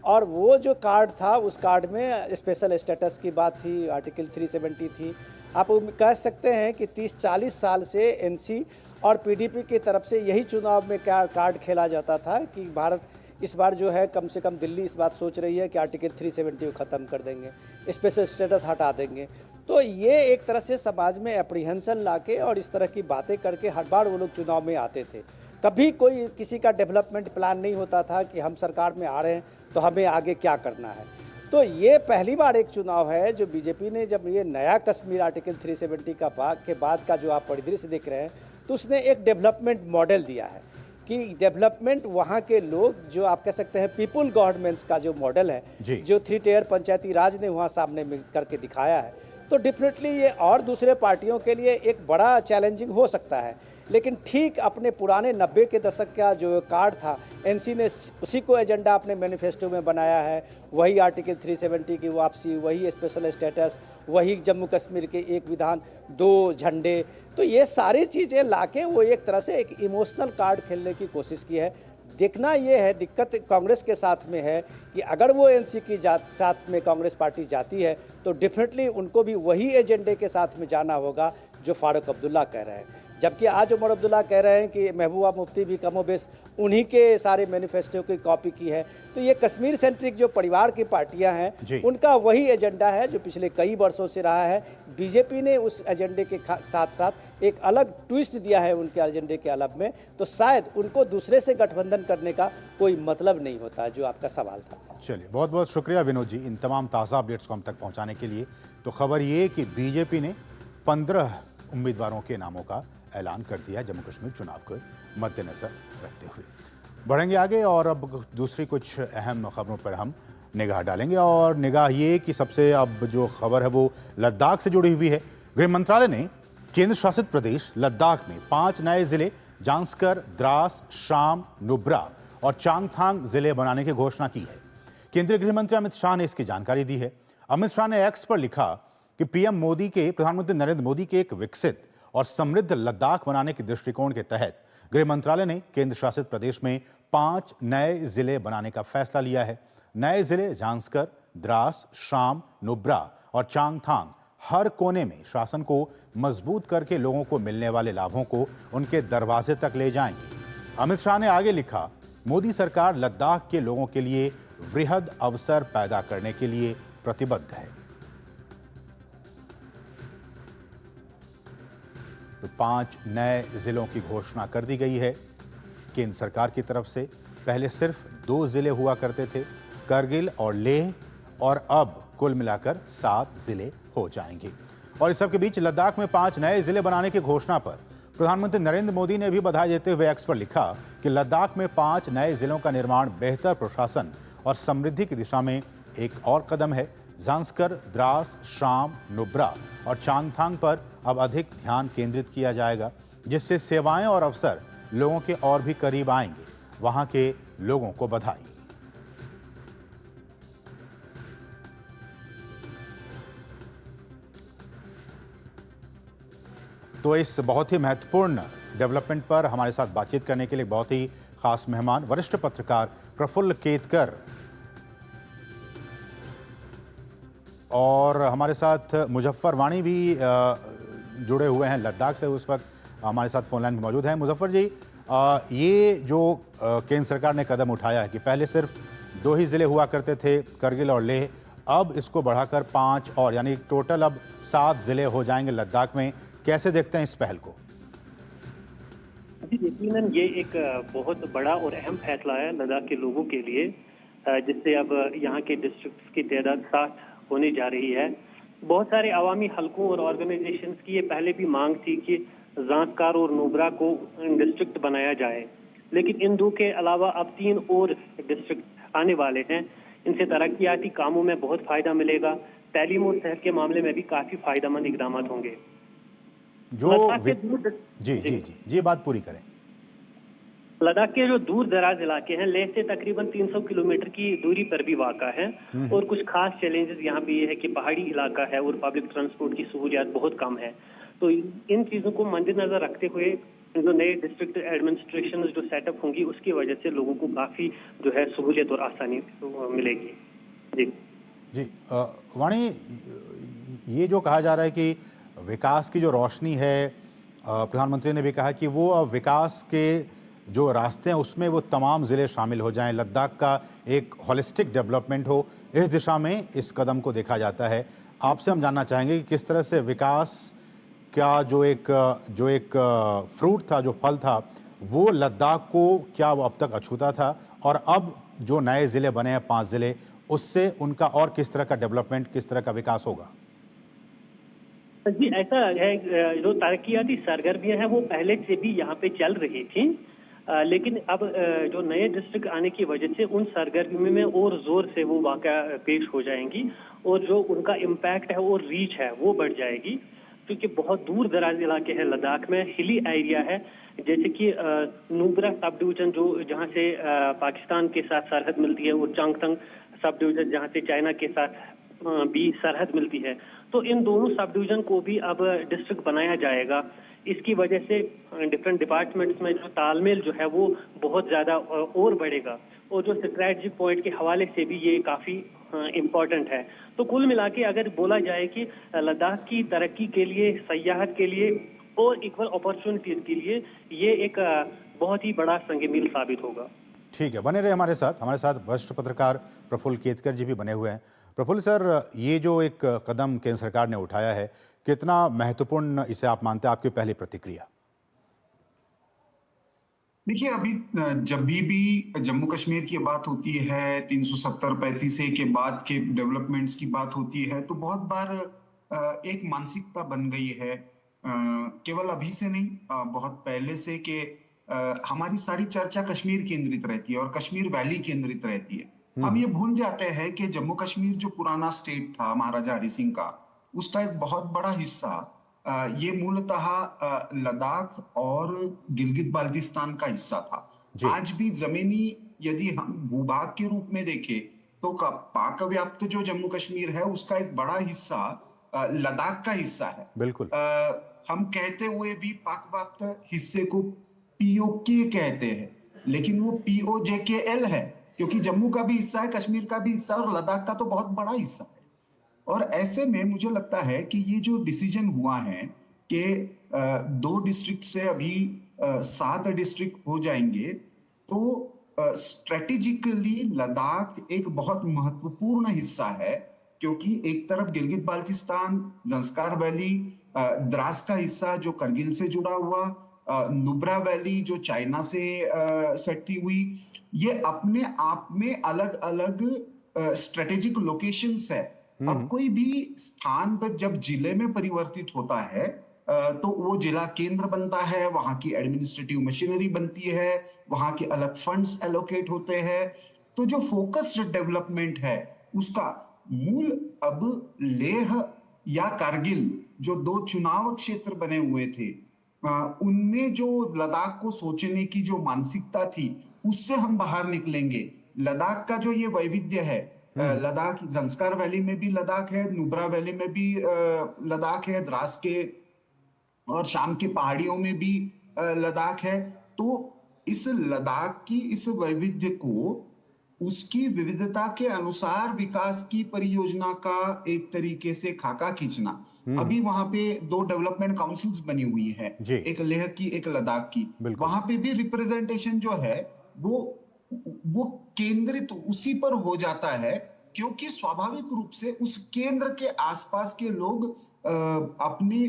और वो जो कार्ड था, उस कार्ड में स्पेशल स्टेटस की बात थी, आर्टिकल 370 थी। आप कह सकते हैं कि 30-40 साल से एनसी और पीडीपी की तरफ से यही चुनाव में क्या कार्ड खेला जाता था कि भारत इस बार जो है, कम से कम दिल्ली इस बात सोच रही है कि आर्टिकल 370 को ख़त्म कर देंगे, स्पेशल स्टेटस हटा देंगे। तो ये एक तरह से समाज में एप्रीहेंशन लाके और इस तरह की बातें करके हर बार वो लोग चुनाव में आते थे। कभी कोई किसी का डेवलपमेंट प्लान नहीं होता था कि हम सरकार में आ रहे हैं तो हमें आगे क्या करना है। तो ये पहली बार एक चुनाव है जो बीजेपी ने, जब ये नया कश्मीर आर्टिकल 370 के बाद का जो आप परिदृश्य देख रहे हैं, तो उसने एक डेवलपमेंट मॉडल दिया है कि डेवलपमेंट वहाँ के लोग, जो आप कह सकते हैं पीपुल गवर्नमेंट्स का जो मॉडल है, जो 3 टियर पंचायती राज ने वहाँ सामने में करके दिखाया है, तो डेफिनेटली ये और दूसरे पार्टियों के लिए एक बड़ा चैलेंजिंग हो सकता है। लेकिन ठीक अपने पुराने 90 के दशक का जो कार्ड था, एनसी ने उसी को एजेंडा अपने मैनिफेस्टो में बनाया है। वही आर्टिकल 370 की वापसी, वही स्पेशल स्टेटस, वही जम्मू कश्मीर के एक विधान 2 झंडे, तो ये सारी चीज़ें लाके वो एक तरह से एक इमोशनल कार्ड खेलने की कोशिश की है। देखना ये है, दिक्कत कांग्रेस के साथ में है कि अगर वो एनसी की साथ में कांग्रेस पार्टी जाती है, तो डेफिनेटली उनको भी वही एजेंडे के साथ में जाना होगा जो फारूक अब्दुल्ला कह रहे हैं। जबकि आज उमर अब्दुल्ला कह रहे हैं कि महबूबा मुफ्ती भी कमोबेश उन्हीं के सारे मैनिफेस्टो की कॉपी की है। तो ये कश्मीर सेंट्रिक जो परिवार की पार्टियां जी। हैं, उनका वही एजेंडा है जो पिछले कई वर्षों से रहा है। बीजेपी ने उस एजेंडे के साथ साथ एक अलग ट्विस्ट दिया है उनके एजेंडे के अलग में, तो शायद उनको दूसरे से गठबंधन करने का कोई मतलब नहीं होता, जो आपका सवाल था। चलिए, बहुत बहुत शुक्रिया विनोद जी इन तमाम ताज़ा अपडेट्स को हम तक पहुंचाने के लिए। तो खबर ये कि बीजेपी ने 15 उम्मीदवारों के नामों का ऐलान कर दिया जम्मू कश्मीर चुनाव को मद्देनजर रखते हुए। बढ़ेंगे आगे और अब दूसरी कुछ अहम खबरों पर हम निगाह डालेंगे और निगाह ये कि सबसे अब जो खबर है वो लद्दाख से जुड़ी हुई है। गृह मंत्रालय ने केंद्र शासित प्रदेश लद्दाख में 5 नए जिले जांस्कर, द्रास, शाम, नुब्रा और चांगथांग जिले बनाने की घोषणा की है। केंद्रीय गृह मंत्री अमित शाह ने इसकी जानकारी दी है। अमित शाह ने एक्स पर लिखा कि प्रधानमंत्री नरेंद्र मोदी के एक विकसित और समृद्ध लद्दाख बनाने के दृष्टिकोण के तहत गृह मंत्रालय ने केंद्र शासित प्रदेश में 5 नए जिले बनाने का फैसला लिया है। नए जिले जांस्कर, द्रास, शाम, नुब्रा और चांगथांग हर कोने में शासन को मजबूत करके लोगों को मिलने वाले लाभों को उनके दरवाजे तक ले जाएंगे। अमित शाह ने आगे लिखा, मोदी सरकार लद्दाख के लोगों के लिए वृहद अवसर पैदा करने के लिए प्रतिबद्ध है। तो 5 नए जिलों की घोषणा कर दी गई है केंद्र सरकार की तरफ से। पहले सिर्फ 2 जिले हुआ करते थे, करगिल और लेह, और अब कुल मिलाकर 7 जिले हो जाएंगे। और इस सब के बीच लद्दाख में 5 नए जिले बनाने की घोषणा पर प्रधानमंत्री नरेंद्र मोदी ने भी बधाई देते हुए एक्स पर लिखा कि लद्दाख में 5 नए जिलों का निर्माण बेहतर प्रशासन और समृद्धि की दिशा में एक और कदम है। जांस्कर, द्रास, शाम, नुब्रा और चांगथांग पर अब अधिक ध्यान केंद्रित किया जाएगा, जिससे सेवाएं और अवसर लोगों के और भी करीब आएंगे। वहां के लोगों को बधाई। तो इस बहुत ही महत्वपूर्ण डेवलपमेंट पर हमारे साथ बातचीत करने के लिए बहुत ही खास मेहमान वरिष्ठ पत्रकार प्रफुल्ल केतकर और हमारे साथ मुजफ्फर वाणी भी जुड़े हुए हैं लद्दाख से, उस वक्त हमारे साथ फोन लाइन में मौजूद हैं। मुजफ्फर जी, ये जो केंद्र सरकार ने कदम उठाया है कि पहले सिर्फ 2 ही जिले हुआ करते थे, करगिल और लेह, अब इसको बढ़ाकर 5 और यानी टोटल अब 7 जिले हो जाएंगे लद्दाख में, कैसे देखते हैं इस पहल को? जी, यकीनन ये एक बहुत बड़ा और अहम फैसला है लद्दाख के लोगों के लिए, जिससे अब यहाँ के डिस्ट्रिक्ट्स की तादाद 7 होने जा रही है। बहुत सारे अवामी हलकों और ऑर्गेनाइजेशंस की ये पहले भी मांग थी कि जांस्कर और नुब्रा को डिस्ट्रिक्ट बनाया जाए, लेकिन इन 2 के अलावा अब 3 और डिस्ट्रिक्ट आने वाले हैं। इनसे तरक्याती कामों में बहुत फायदा मिलेगा, तालीम और सेहत के मामले में भी काफी फायदेमंद इकदाम होंगे। जी बात पूरी करें। लद्दाख के जो दूर दराज इलाके हैं, लेह से तकरीबन 300 किलोमीटर की दूरी पर भी वाक़ा है, और कुछ खास चैलेंजेस यहाँ पे ये है कि पहाड़ी इलाका है और पब्लिक ट्रांसपोर्ट की सहूलियात बहुत कम है। तो इन चीज़ों को मद्देनजर रखते हुए जो नए डिस्ट्रिक्ट एडमिनिस्ट्रेशन जो सेटअप होंगी, उसकी वजह से लोगों को काफ़ी जो है सहूलियत और आसानी मिलेगी। जी वाणी, ये जो कहा जा रहा है कि विकास की जो रोशनी है, प्रधानमंत्री ने भी कहा कि वो अब विकास के जो रास्ते हैं उसमें वो तमाम ज़िले शामिल हो जाएं, लद्दाख का एक होलिस्टिक डेवलपमेंट हो, इस दिशा में इस कदम को देखा जाता है। आपसे हम जानना चाहेंगे कि किस तरह से विकास का जो एक फ्रूट था, जो फल था, वो लद्दाख को क्या वो अब तक अछूता था, और अब जो नए ज़िले बने हैं 5 ज़िले, उससे उनका और किस तरह का डेवलपमेंट, किस तरह का विकास होगा? जी, ऐसा है, जो तरक्याती सरगर्मियां हैं वो पहले से भी यहाँ पे चल रही थी, लेकिन अब जो नए डिस्ट्रिक्ट आने की वजह से उन सरगर्मियों में और जोर से वो वाक़या पेश हो जाएंगी, और जो उनका इम्पैक्ट है और रीच है वो बढ़ जाएगी, क्योंकि बहुत दूर दराज इलाके हैं लद्दाख में, हिली एरिया है, जैसे कि नुब्रा सब डिवीजन जो जहाँ से पाकिस्तान के साथ सरहद मिलती है, और चांगथांग सब डिवीजन जहाँ से चाइना के साथ भी सरहद मिलती है, तो इन दोनों सब डिवीजन को भी अब डिस्ट्रिक्ट बनाया जाएगा। इसकी वजह से डिफरेंट डिपार्टमेंट्स में जो तालमेल जो है वो बहुत ज़्यादा और बढ़ेगा, और जो स्ट्रैटेजिक पॉइंट के हवाले से भी ये काफ़ी इम्पोर्टेंट है। तो कुल मिला के अगर बोला जाए कि लद्दाख की तरक्की के लिए, सयाहत के लिए और इक्वल अपॉर्चुनिटीज के लिए ये एक बहुत ही बड़ा संग मील साबित होगा। ठीक है, बने रहे हमारे साथ वरिष्ठ पत्रकार प्रफुल्ल केतकर जी भी बने हुए हैं। प्रफुल्ल सर, ये जो एक कदम केंद्र सरकार ने उठाया है, कितना महत्वपूर्ण इसे आप मानते हैं? आपकी पहली प्रतिक्रिया। देखिए, अभी जब भी जम्मू कश्मीर की बात होती है, 370-35 के बाद के डेवलपमेंट्स की बात होती है, तो बहुत बार एक मानसिकता बन गई है, केवल अभी से नहीं, बहुत पहले से, कि हमारी सारी चर्चा कश्मीर केंद्रित रहती है और कश्मीर वैली केंद्रित रहती है। हम ये भूल जाते हैं कि जम्मू कश्मीर जो पुराना स्टेट था महाराजा हरि सिंह का, उसका एक बहुत बड़ा हिस्सा ये मूलतः लद्दाख और गिलगित बाल्टिस्तान का हिस्सा था। आज भी जमीनी यदि हम भूभाग के रूप में देखें तो पाक व्याप्त जो जम्मू कश्मीर है उसका एक बड़ा हिस्सा लद्दाख का हिस्सा है। बिल्कुल। हम कहते हुए भी पाक व्याप्त हिस्से को पीओके कहते हैं, लेकिन वो POJKL है, क्योंकि जम्मू का भी हिस्सा है, कश्मीर का भी हिस्सा और लद्दाख का तो बहुत बड़ा हिस्सा है। और ऐसे में मुझे लगता है कि ये जो डिसीजन हुआ है कि 2 डिस्ट्रिक्ट से अभी 7 डिस्ट्रिक्ट हो जाएंगे, तो स्ट्रेटेजिकली लद्दाख एक बहुत महत्वपूर्ण हिस्सा है, क्योंकि एक तरफ गिलगित बाल्टिस्तान, ज़ंस्कार वैली, द्रास का हिस्सा जो करगिल से जुड़ा हुआ, नुब्रा वैली जो चाइना से सटती हुई, ये अपने आप में अलग अलग स्ट्रेटेजिक लोकेशंस है। अब कोई भी स्थान पर जब जिले में परिवर्तित होता है तो वो जिला केंद्र बनता है, वहां की एडमिनिस्ट्रेटिव मशीनरी बनती है, वहां के अलग फंड्स एलोकेट होते हैं। तो जो फोकस्ड डेवलपमेंट है उसका मूल अब लेह या कारगिल जो 2 चुनाव क्षेत्र बने हुए थे, उनमें जो लद्दाख को सोचने की जो मानसिकता थी उससे हम बाहर निकलेंगे। लद्दाख का जो ये वैविध्य है, लद्दाख ज़ंस्कार वैली में भी लद्दाख है, नुब्रा वैली में भी लद्दाख है, द्रास के और शाम के पहाड़ियों में भी लद्दाख है। तो इस लद्दाख की इस वैविध्य को उसकी विविधता के अनुसार विकास की परियोजना का एक तरीके से खाका खींचना। अभी वहां पे 2 डेवलपमेंट काउंसिल्स बनी हुई है, एक लेह की, एक लद्दाख की। वहां पे भी रिप्रेजेंटेशन जो है वो केंद्रित उसी पर हो जाता है, क्योंकि स्वाभाविक रूप से उस केंद्र के आसपास के लोग अपनी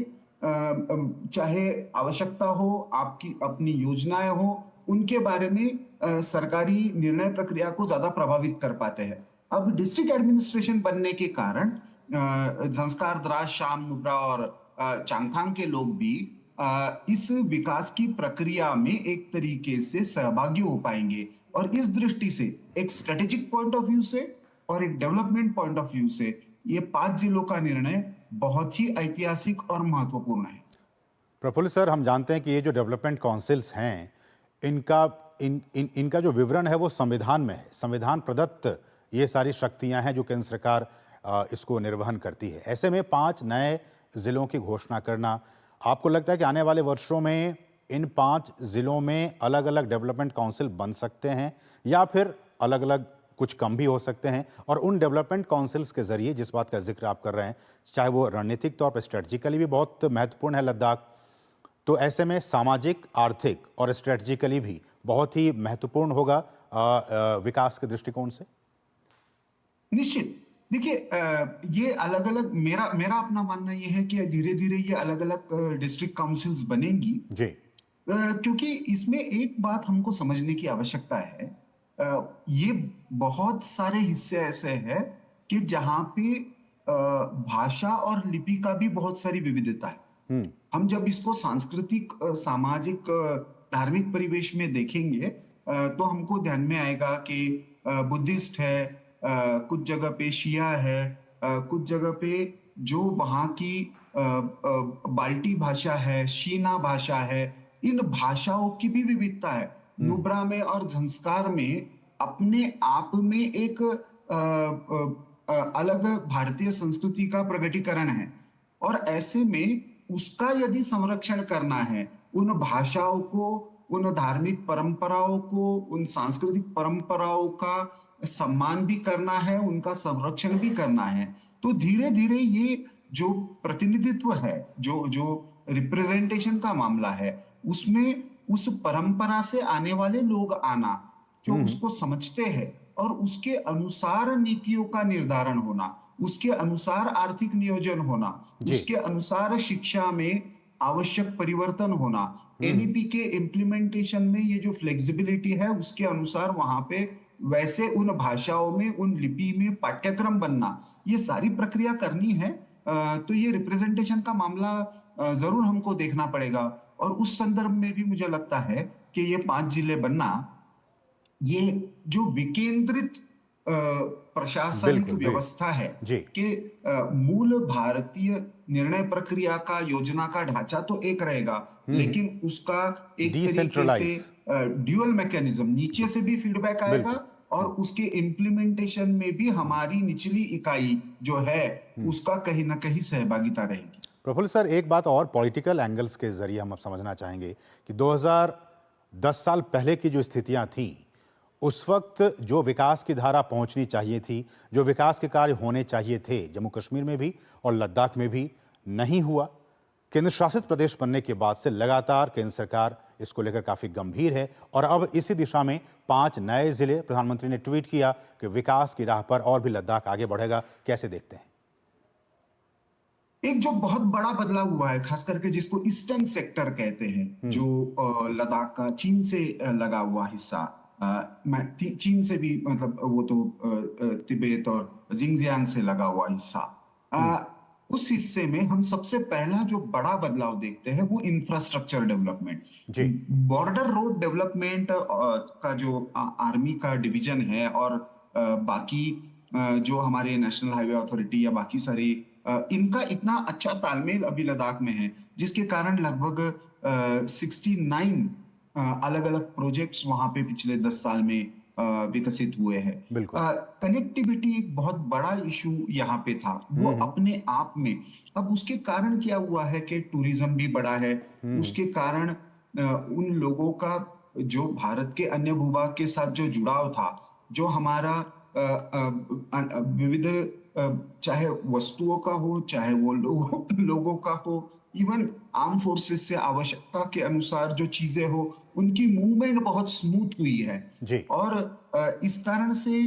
चाहे आवश्यकता हो, आपकी अपनी योजनाएं हो, उनके बारे में सरकारी निर्णय प्रक्रिया को ज्यादा प्रभावित कर पाते हैं। अब डिस्ट्रिक्ट एडमिनिस्ट्रेशन बनने के कारण ज़ंस्कार, द्रास, शाम, नुब्रा और चांगथांग के लोग भी इस विकास की प्रक्रिया में एक तरीके से सहभागी हो पाएंगे। और इस दृष्टि से एक स्ट्रेटेजिक पॉइंट ऑफ व्यू से और एक डेवलपमेंट पॉइंट ऑफ व्यू से ये 5 जिलों का निर्णय बहुत ही ऐतिहासिक और महत्वपूर्ण है। प्रफुल्ल सर, हम जानते हैं कि ये जो डेवलपमेंट काउंसिल्स हैं, इनका जो विवरण है वो संविधान में है। संविधान प्रदत्त ये सारी शक्तियां हैं जो केंद्र सरकार इसको निर्वहन करती है। ऐसे में 5 नए जिलों की घोषणा करना, आपको लगता है कि आने वाले वर्षों में इन 5 जिलों में अलग अलग डेवलपमेंट काउंसिल बन सकते हैं, या फिर अलग अलग कुछ कम भी हो सकते हैं? और उन डेवलपमेंट काउंसिल्स के जरिए, जिस बात का जिक्र आप कर रहे हैं, चाहे वो रणनीतिक तौर पर स्ट्रेटजिकली भी बहुत महत्वपूर्ण है लद्दाख, तो ऐसे में सामाजिक, आर्थिक और स्ट्रेटजिकली भी बहुत ही महत्वपूर्ण होगा विकास के दृष्टिकोण से। निश्चित। देखिए, ये अलग अलग, मेरा अपना मानना ये है कि धीरे धीरे ये अलग अलग डिस्ट्रिक्ट काउंसिल्स बनेंगी जी, क्योंकि इसमें एक बात हमको समझने की आवश्यकता है। ये बहुत सारे हिस्से ऐसे हैं कि जहां पे भाषा और लिपि का भी बहुत सारी विविधता है। हम जब इसको सांस्कृतिक, सामाजिक, धार्मिक परिवेश में देखेंगे तो हमको ध्यान में आएगा कि बुद्धिस्ट है, कुछ जगह पे शिया है, कुछ जगह पे जो वहाँ की बाल्टी भाषा है, शीना भाषा है, इन भाषाओं की भी विविधता है। नुब्रा में और ज़ंस्कार में अपने आप में एक अलग भारतीय संस्कृति का प्रकटीकरण है, और ऐसे में उसका यदि संरक्षण करना है, उन भाषाओं को, उन धार्मिक परंपराओं को, उन सांस्कृतिक परंपराओं का सम्मान भी करना है, उनका संरक्षण भी करना है, तो धीरे धीरे ये जो प्रतिनिधित्व है, जो रिप्रेजेंटेशन का मामला है, उसमें उस परंपरा से आने वाले लोग आना जो उसको समझते हैं और उसके अनुसार नीतियों का निर्धारण होना, उसके अनुसार आर्थिक नियोजन होना, उसके अनुसार शिक्षा में आवश्यक परिवर्तन होना, एनईपी के इम्प्लीमेंटेशन में ये जो फ्लेक्सिबिलिटी है उसके अनुसार वहां पे वैसे उन भाषाओं में, उन लिपि में पाठ्यक्रम बनना, ये सारी प्रक्रिया करनी है। तो ये रिप्रेजेंटेशन का मामला जरूर हमको देखना पड़ेगा और उस संदर्भ में भी मुझे लगता है कि ये 5 जिले बनना, ये जो विकेंद्रित प्रशासनिक व्यवस्था है कि मूल भारतीय निर्णय प्रक्रिया का, योजना का ढांचा तो एक रहेगा, लेकिन उसका एक तरीके से ड्यूअल मैकेनिज्म, नीचे से भी फीडबैक आएगा और उसके इम्प्लीमेंटेशन में भी हमारी निचली इकाई जो है उसका कहीं ना कहीं सहभागिता रहेगी। प्रफुल्ल सर, एक बात और पॉलिटिकल एंगल्स के जरिए हम अब समझना चाहेंगे कि 2010 साल पहले की जो स्थितियां थी, उस वक्त जो विकास की धारा पहुंचनी चाहिए थी, जो विकास के कार्य होने चाहिए थे, जम्मू कश्मीर में भी और लद्दाख में भी नहीं हुआ। केंद्र शासित प्रदेश बनने के बाद से लगातार केंद्र सरकार इसको लेकर काफी गंभीर है और अब इसी दिशा में 5 नए जिले, प्रधानमंत्री ने ट्वीट किया कि विकास की राह पर और भी लद्दाख आगे बढ़ेगा। कैसे देखते हैं? एक जो बहुत बड़ा बदलाव हुआ है, खास करके जिसको ईस्टर्न सेक्टर कहते हैं, जो लद्दाख का चीन से लगा हुआ हिस्सा, चीन से भी मतलब वो तो तिब्बत और जिंगजियांग से लगा हुआ हिस्सा, उस हिस्से में हम सबसे पहला जो बड़ा बदलाव देखते हैं वो infrastructure development, border road development का जो आर्मी का डिवीजन है और बाकी जो हमारे नेशनल हाईवे अथॉरिटी या बाकी सारी इनका इतना अच्छा तालमेल अभी लद्दाख में है, जिसके कारण लगभग 69 अलग अलग प्रोजेक्ट्स वहां पे पिछले 10 साल में विकसित हुए हैं। कनेक्टिविटी एक बहुत बड़ा इशू यहाँ पे था, वो अपने आप में। अब उसके कारण क्या हुआ है कि टूरिज्म भी बढ़ा है, उसके कारण उन लोगों का जो भारत के अन्य भूभाग के साथ जो जुड़ाव था, जो हमारा विविध चाहे वस्तुओं का हो, चाहे वो लोगों का हो, इवन आर्म फोर्सेस से आवश्यकता के अनुसार जो चीजें हो, उनकी मूवमेंट बहुत स्मूथ हुई है। और इस कारण से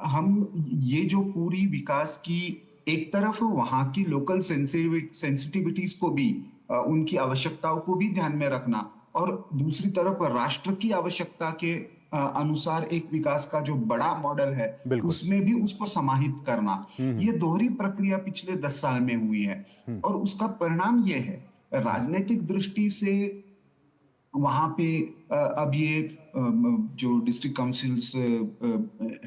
हम ये जो पूरी विकास की एक तरफ वहां की लोकल सेंसिटिविटीज को भी, उनकी आवश्यकताओं को भी ध्यान में रखना और दूसरी तरफ राष्ट्र की आवश्यकता के अनुसार एक विकास का जो बड़ा मॉडल है उसमें भी उसको समाहित करना, ये दोहरी प्रक्रिया पिछले 10 साल में हुई है। और उसका परिणाम ये है, राजनीतिक दृष्टि से वहां पे अब ये जो डिस्ट्रिक्ट काउंसिल्स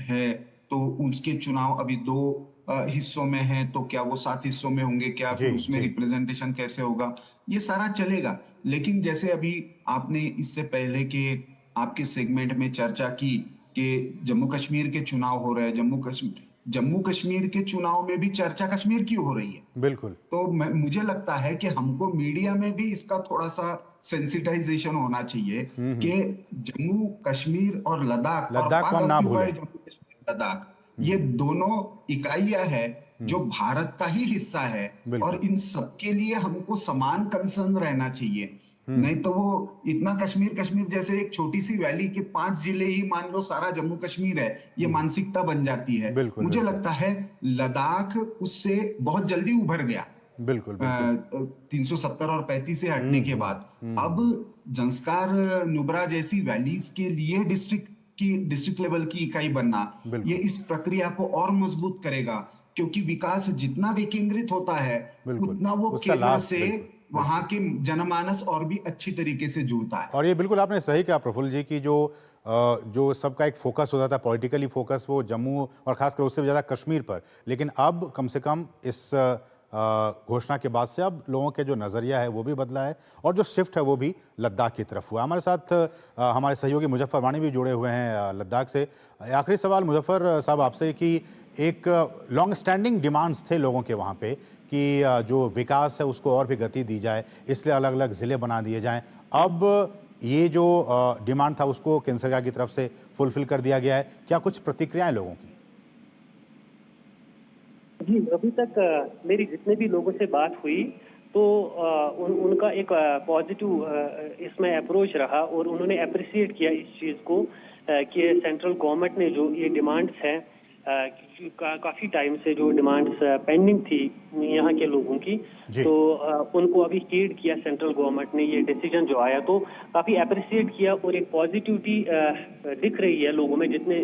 है तो उसके चुनाव अभी 2 हिस्सों में है, तो क्या वो 7 हिस्सों में होंगे, क्या फिर उसमें रिप्रेजेंटेशन कैसे होगा, ये सारा चलेगा। लेकिन जैसे अभी आपने इससे पहले के आपके सेगमेंट में चर्चा की कि जम्मू कश्मीर के चुनाव हो रहे हैं, जम्मू कश्मीर के चुनाव में भी चर्चा कश्मीर की हो रही है। बिल्कुल। तो मुझे लगता है कि हमको मीडिया में भी इसका थोड़ा सा सेंसिटाइजेशन होना चाहिए कि जम्मू कश्मीर और लद्दाख को ना भूलें। जम्मू कश्मीर लद्दाख ये दोनों इकाइयां हैं जो भारत का ही हिस्सा है और इन सबके लिए हमको समान कंसर्न रहना चाहिए। नहीं तो वो इतना कश्मीर जैसे एक छोटी सी वैली के 5 जिले ही मान लो सारा जम्मू कश्मीर है, ये मानसिकता बन जाती है। मुझे लगता है लद्दाख उससे बहुत जल्दी उभर गया। 370 और 35 से हटने के बाद अब जंस्कार नुब्रा जैसी वैलीज के लिए डिस्ट्रिक्ट लेवल की इकाई बनना, ये इस प्रक्रिया को और मजबूत करेगा, क्योंकि विकास जितना विकेंद्रित होता है उतना वो केंद्र से वहां के जनमानस और भी अच्छी तरीके से जुड़ता है। और ये बिल्कुल आपने सही कहा प्रफुल्ल जी की जो सबका एक फोकस होता था, पॉलिटिकली फोकस, वो जम्मू और खासकर उससे भी ज़्यादा कश्मीर पर, लेकिन अब कम से कम इस घोषणा के बाद से अब लोगों के जो नज़रिया है वो भी बदला है और जो शिफ्ट है वो भी लद्दाख की तरफ हुआ। हमारे साथ हमारे सहयोगी मुजफ्फर वानी भी जुड़े हुए हैं लद्दाख से। आखिरी सवाल मुजफ्फर साहब आपसे कि एक लॉन्ग स्टैंडिंग डिमांड्स थे लोगों के वहाँ पे कि जो विकास है उसको और भी गति दी जाए, इसलिए अलग अलग ज़िले बना दिए जाएं। अब ये जो डिमांड था उसको केंद्र सरकार की तरफ से फुलफिल कर दिया गया है, क्या कुछ प्रतिक्रियाएं लोगों की? जी, अभी तक मेरी जितने भी लोगों से बात हुई तो उनका एक पॉजिटिव इसमें अप्रोच रहा और उन्होंने अप्रिशिएट किया इस चीज़ को कि सेंट्रल गवर्नमेंट ने जो ये डिमांड्स हैं काफ़ी टाइम से जो डिमांड्स पेंडिंग थी यहाँ के लोगों की, तो उनको अभी हीड किया सेंट्रल गवर्नमेंट ने। ये डिसीजन जो आया तो काफ़ी अप्रिशिएट किया और एक पॉजिटिविटी दिख रही है लोगों में, जितने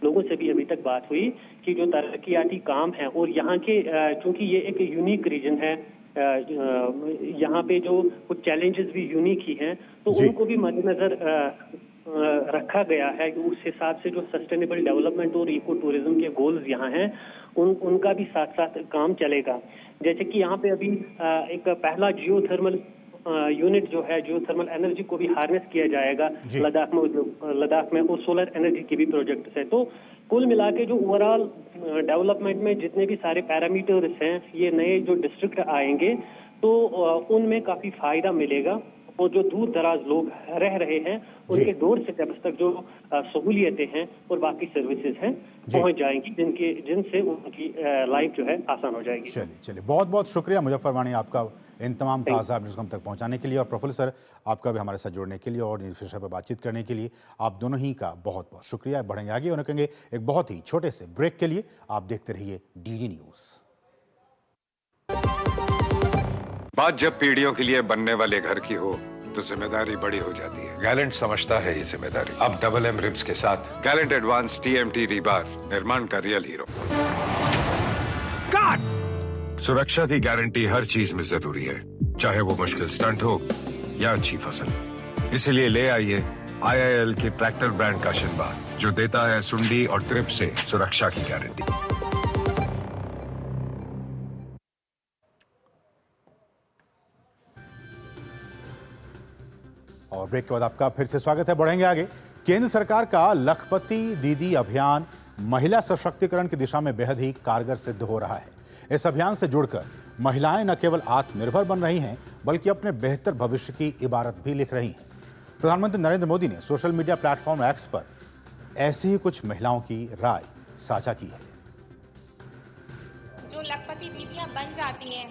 लोगों से भी अभी तक बात हुई कि जो तरक्याती काम है और यहाँ के चूंकि ये एक यूनिक रीजन है, यहाँ पे जो कुछ चैलेंजेस भी यूनिक ही हैं, तो उनको भी मद्देनजर रखा गया है कि उस हिसाब से जो सस्टेनेबल डेवलपमेंट और इको टूरिज्म के गोल्स यहाँ हैं उनका भी साथ साथ काम चलेगा। जैसे कि यहाँ पे अभी एक पहला जियोथर्मल यूनिट जो है, जियोथर्मल एनर्जी को भी हार्नेस किया जाएगा लद्दाख में और सोलर एनर्जी के भी प्रोजेक्ट्स है। तो कुल मिला के जो ओवरऑल डेवलपमेंट में जितने भी सारे पैरामीटर्स हैं, ये नए जो डिस्ट्रिक्ट आएंगे तो उनमें काफी फायदा मिलेगा और जो दूर दराज लोग रह रहे हैं उनके डोर स्टेप्स तक जो सहूलियतें हैं और बाकी सर्विसेज हैं पहुंच जाएंगी, जिनसे उनकी लाइफ जो है आसान हो जाएगी। चलिए बहुत बहुत शुक्रिया मुजफ्फर वानी आपका इन तमाम ताज़ा अपडेट्स हम तक पहुंचाने के लिए, और प्रफुल्ल सर आपका भी हमारे साथ जुड़ने के लिए और इस विषय पर बातचीत करने के लिए आप दोनों ही का बहुत बहुत शुक्रिया। बढ़ेंगे आगे और कहेंगे एक बहुत ही छोटे से ब्रेक के लिए। आप देखते रहिए डीडी न्यूज़। बात जब पीढ़ियों के लिए बनने वाले घर की हो तो जिम्मेदारी बड़ी हो जाती है। गैलेंट समझता है ये जिम्मेदारी। अब डबल एम रिब्स के साथ गैलेंट एडवांस TMT रीबार निर्माण का रियल हीरो। सुरक्षा की गारंटी हर चीज में जरूरी है, चाहे वो मुश्किल स्टंट हो या अच्छी फसल। इसलिए ले आइए IIL के ट्रैक्टर ब्रांड का शिनबार, जो देता है सुंडी और ट्रिप से सुरक्षा की गारंटी। और ब्रेक के बाद आपका फिर से स्वागत है। बढ़ेंगे आगे। केंद्र सरकार का लखपति दीदी अभियान महिला सशक्तिकरण की दिशा में बेहद ही कारगर सिद्ध हो रहा है। इस अभियान से जुड़कर महिलाएं न केवल आत्मनिर्भर बन रही हैं, बल्कि अपने बेहतर भविष्य की इबारत भी लिख रही हैं। प्रधानमंत्री नरेंद्र मोदी ने सोशल मीडिया प्लेटफॉर्म एक्स पर ऐसी ही कुछ महिलाओं की राय साझा की है। जो लखपति दीदियां बन जाती हैं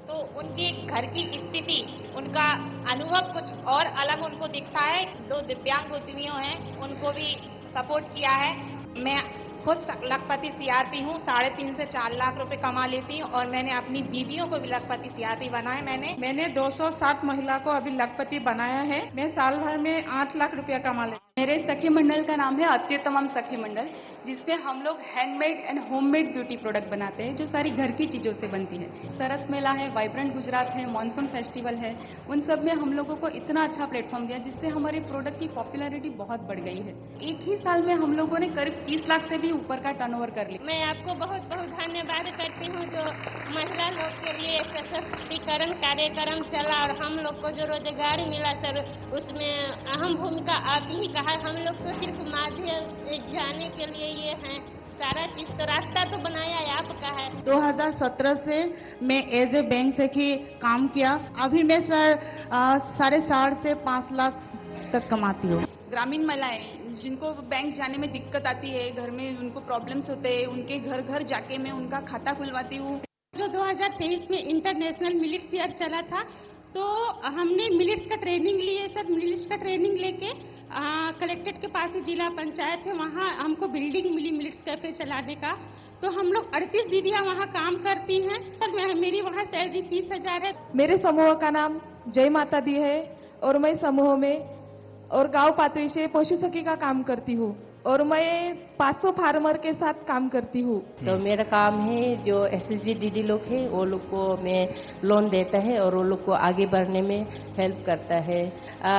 तो उनके घर की स्थिति, उनका अनुभव कुछ और अलग उनको दिखता है। 2 दिव्यांग उद्यमियों हैं, उनको भी सपोर्ट किया है। मैं खुद लखपति CRP हूँ, 3.5 से 4 लाख रुपए कमा लेती हूँ और मैंने अपनी दीदियों को भी लखपति CRP बनाया। मैंने 207 महिला को अभी लखपति बनाया है। मैं साल भर में 8 लाख रुपया कमा लेती हूँ। मेरे सखी मंडल का नाम है अत्युत्तम सखी मंडल, जिसमें हम लोग handmade and homemade beauty product बनाते हैं, जो सारी घर की चीजों से बनती है। सरस मेला है, वाइब्रेंट गुजरात है, मानसून फेस्टिवल है, उन सब में हम लोगों को इतना अच्छा प्लेटफॉर्म दिया, जिससे हमारे प्रोडक्ट की पॉपुलैरिटी बहुत बढ़ गई है। एक ही साल में हम लोगों ने करीब 30 लाख से भी ऊपर का टर्नओवर कर लिया। मैं आपको बहुत बहुत धन्यवाद करती हूँ, जो महिला लोग के लिए सशक्तिकरण कार्यक्रम चला और हम लोग को जो रोजगार मिला सर, उसमें अहम भूमिका आप ही कहा। हम लोग तो सिर्फ माध्यम जाने के लिए ये हैं, सारा चीज तो रास्ता तो बनाया आपका है। 2017 से मैं एज ए बैंक सखी काम किया। अभी मैं सर 4.5 से 5 लाख तक कमाती हूँ। ग्रामीण महिलाएं जिनको बैंक जाने में दिक्कत आती है, घर में उनको प्रॉब्लम्स होते हैं, उनके घर घर जाके मैं उनका खाता खुलवाती हूँ। जो 2023 में इंटरनेशनल मिलेट्स ईयर चला था, तो हमने मिलेट्स का ट्रेनिंग लिए सर। मिलेट्स का ट्रेनिंग लेके कलेक्ट्रेट के पास ही जिला पंचायत है, वहाँ हमको बिल्डिंग मिली मिलेट्स कैफे चलाने का। तो हम लोग 38 दीदियाँ वहाँ काम करती हैं और मेरी वहाँ सैलरी 30,000 है। मेरे समूह का नाम जय माता दी है और मैं समूह में और गांव पातरी से पशु सखी का काम करती हूँ और मैं 500 फार्मर के साथ काम करती हूँ। तो मेरा काम है जो SSG दीदी लोग है, वो लोग को मैं लोन देता है और वो लोग को आगे बढ़ने में हेल्प करता है।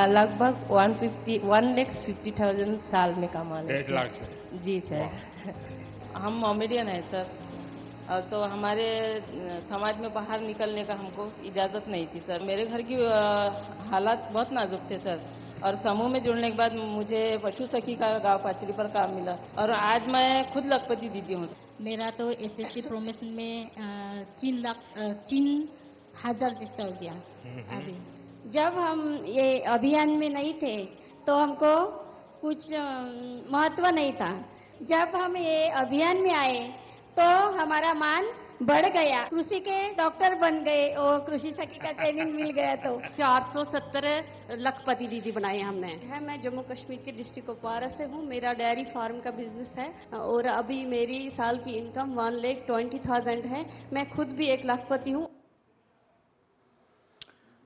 लगभग 1,50,000 साल में कमा लेते हैं। 1.5 लाख से। जी सर। हम मोमेडियन है सर, तो हमारे समाज में बाहर निकलने का हमको इजाज़त नहीं थी सर। मेरे घर की हालात बहुत नाजुक थे सर, और समूह में जुड़ने के बाद मुझे पशु सखी का गांव पाचड़ी पर काम मिला और आज मैं खुद लखपति दीदी हूँ। मेरा तो SSC प्रमोशन में 3,000 जितना हो गया। अभी जब हम ये अभियान में नहीं थे तो हमको कुछ महत्व नहीं था। जब हम ये अभियान में आए तो हमारा मान बढ़ गया, कृषि के डॉक्टर बन गए और कृषि सखी का ट्रेनिंग मिल गया तो 470 लखपति दीदी बनाए हमने। मैं जम्मू कश्मीर के डिस्ट्रिक्ट कुपवारा से हूँ। मेरा डेयरी फार्म का बिजनेस है और अभी मेरी साल की इनकम 1,20,000 है। मैं खुद भी एक लखपति हूँ।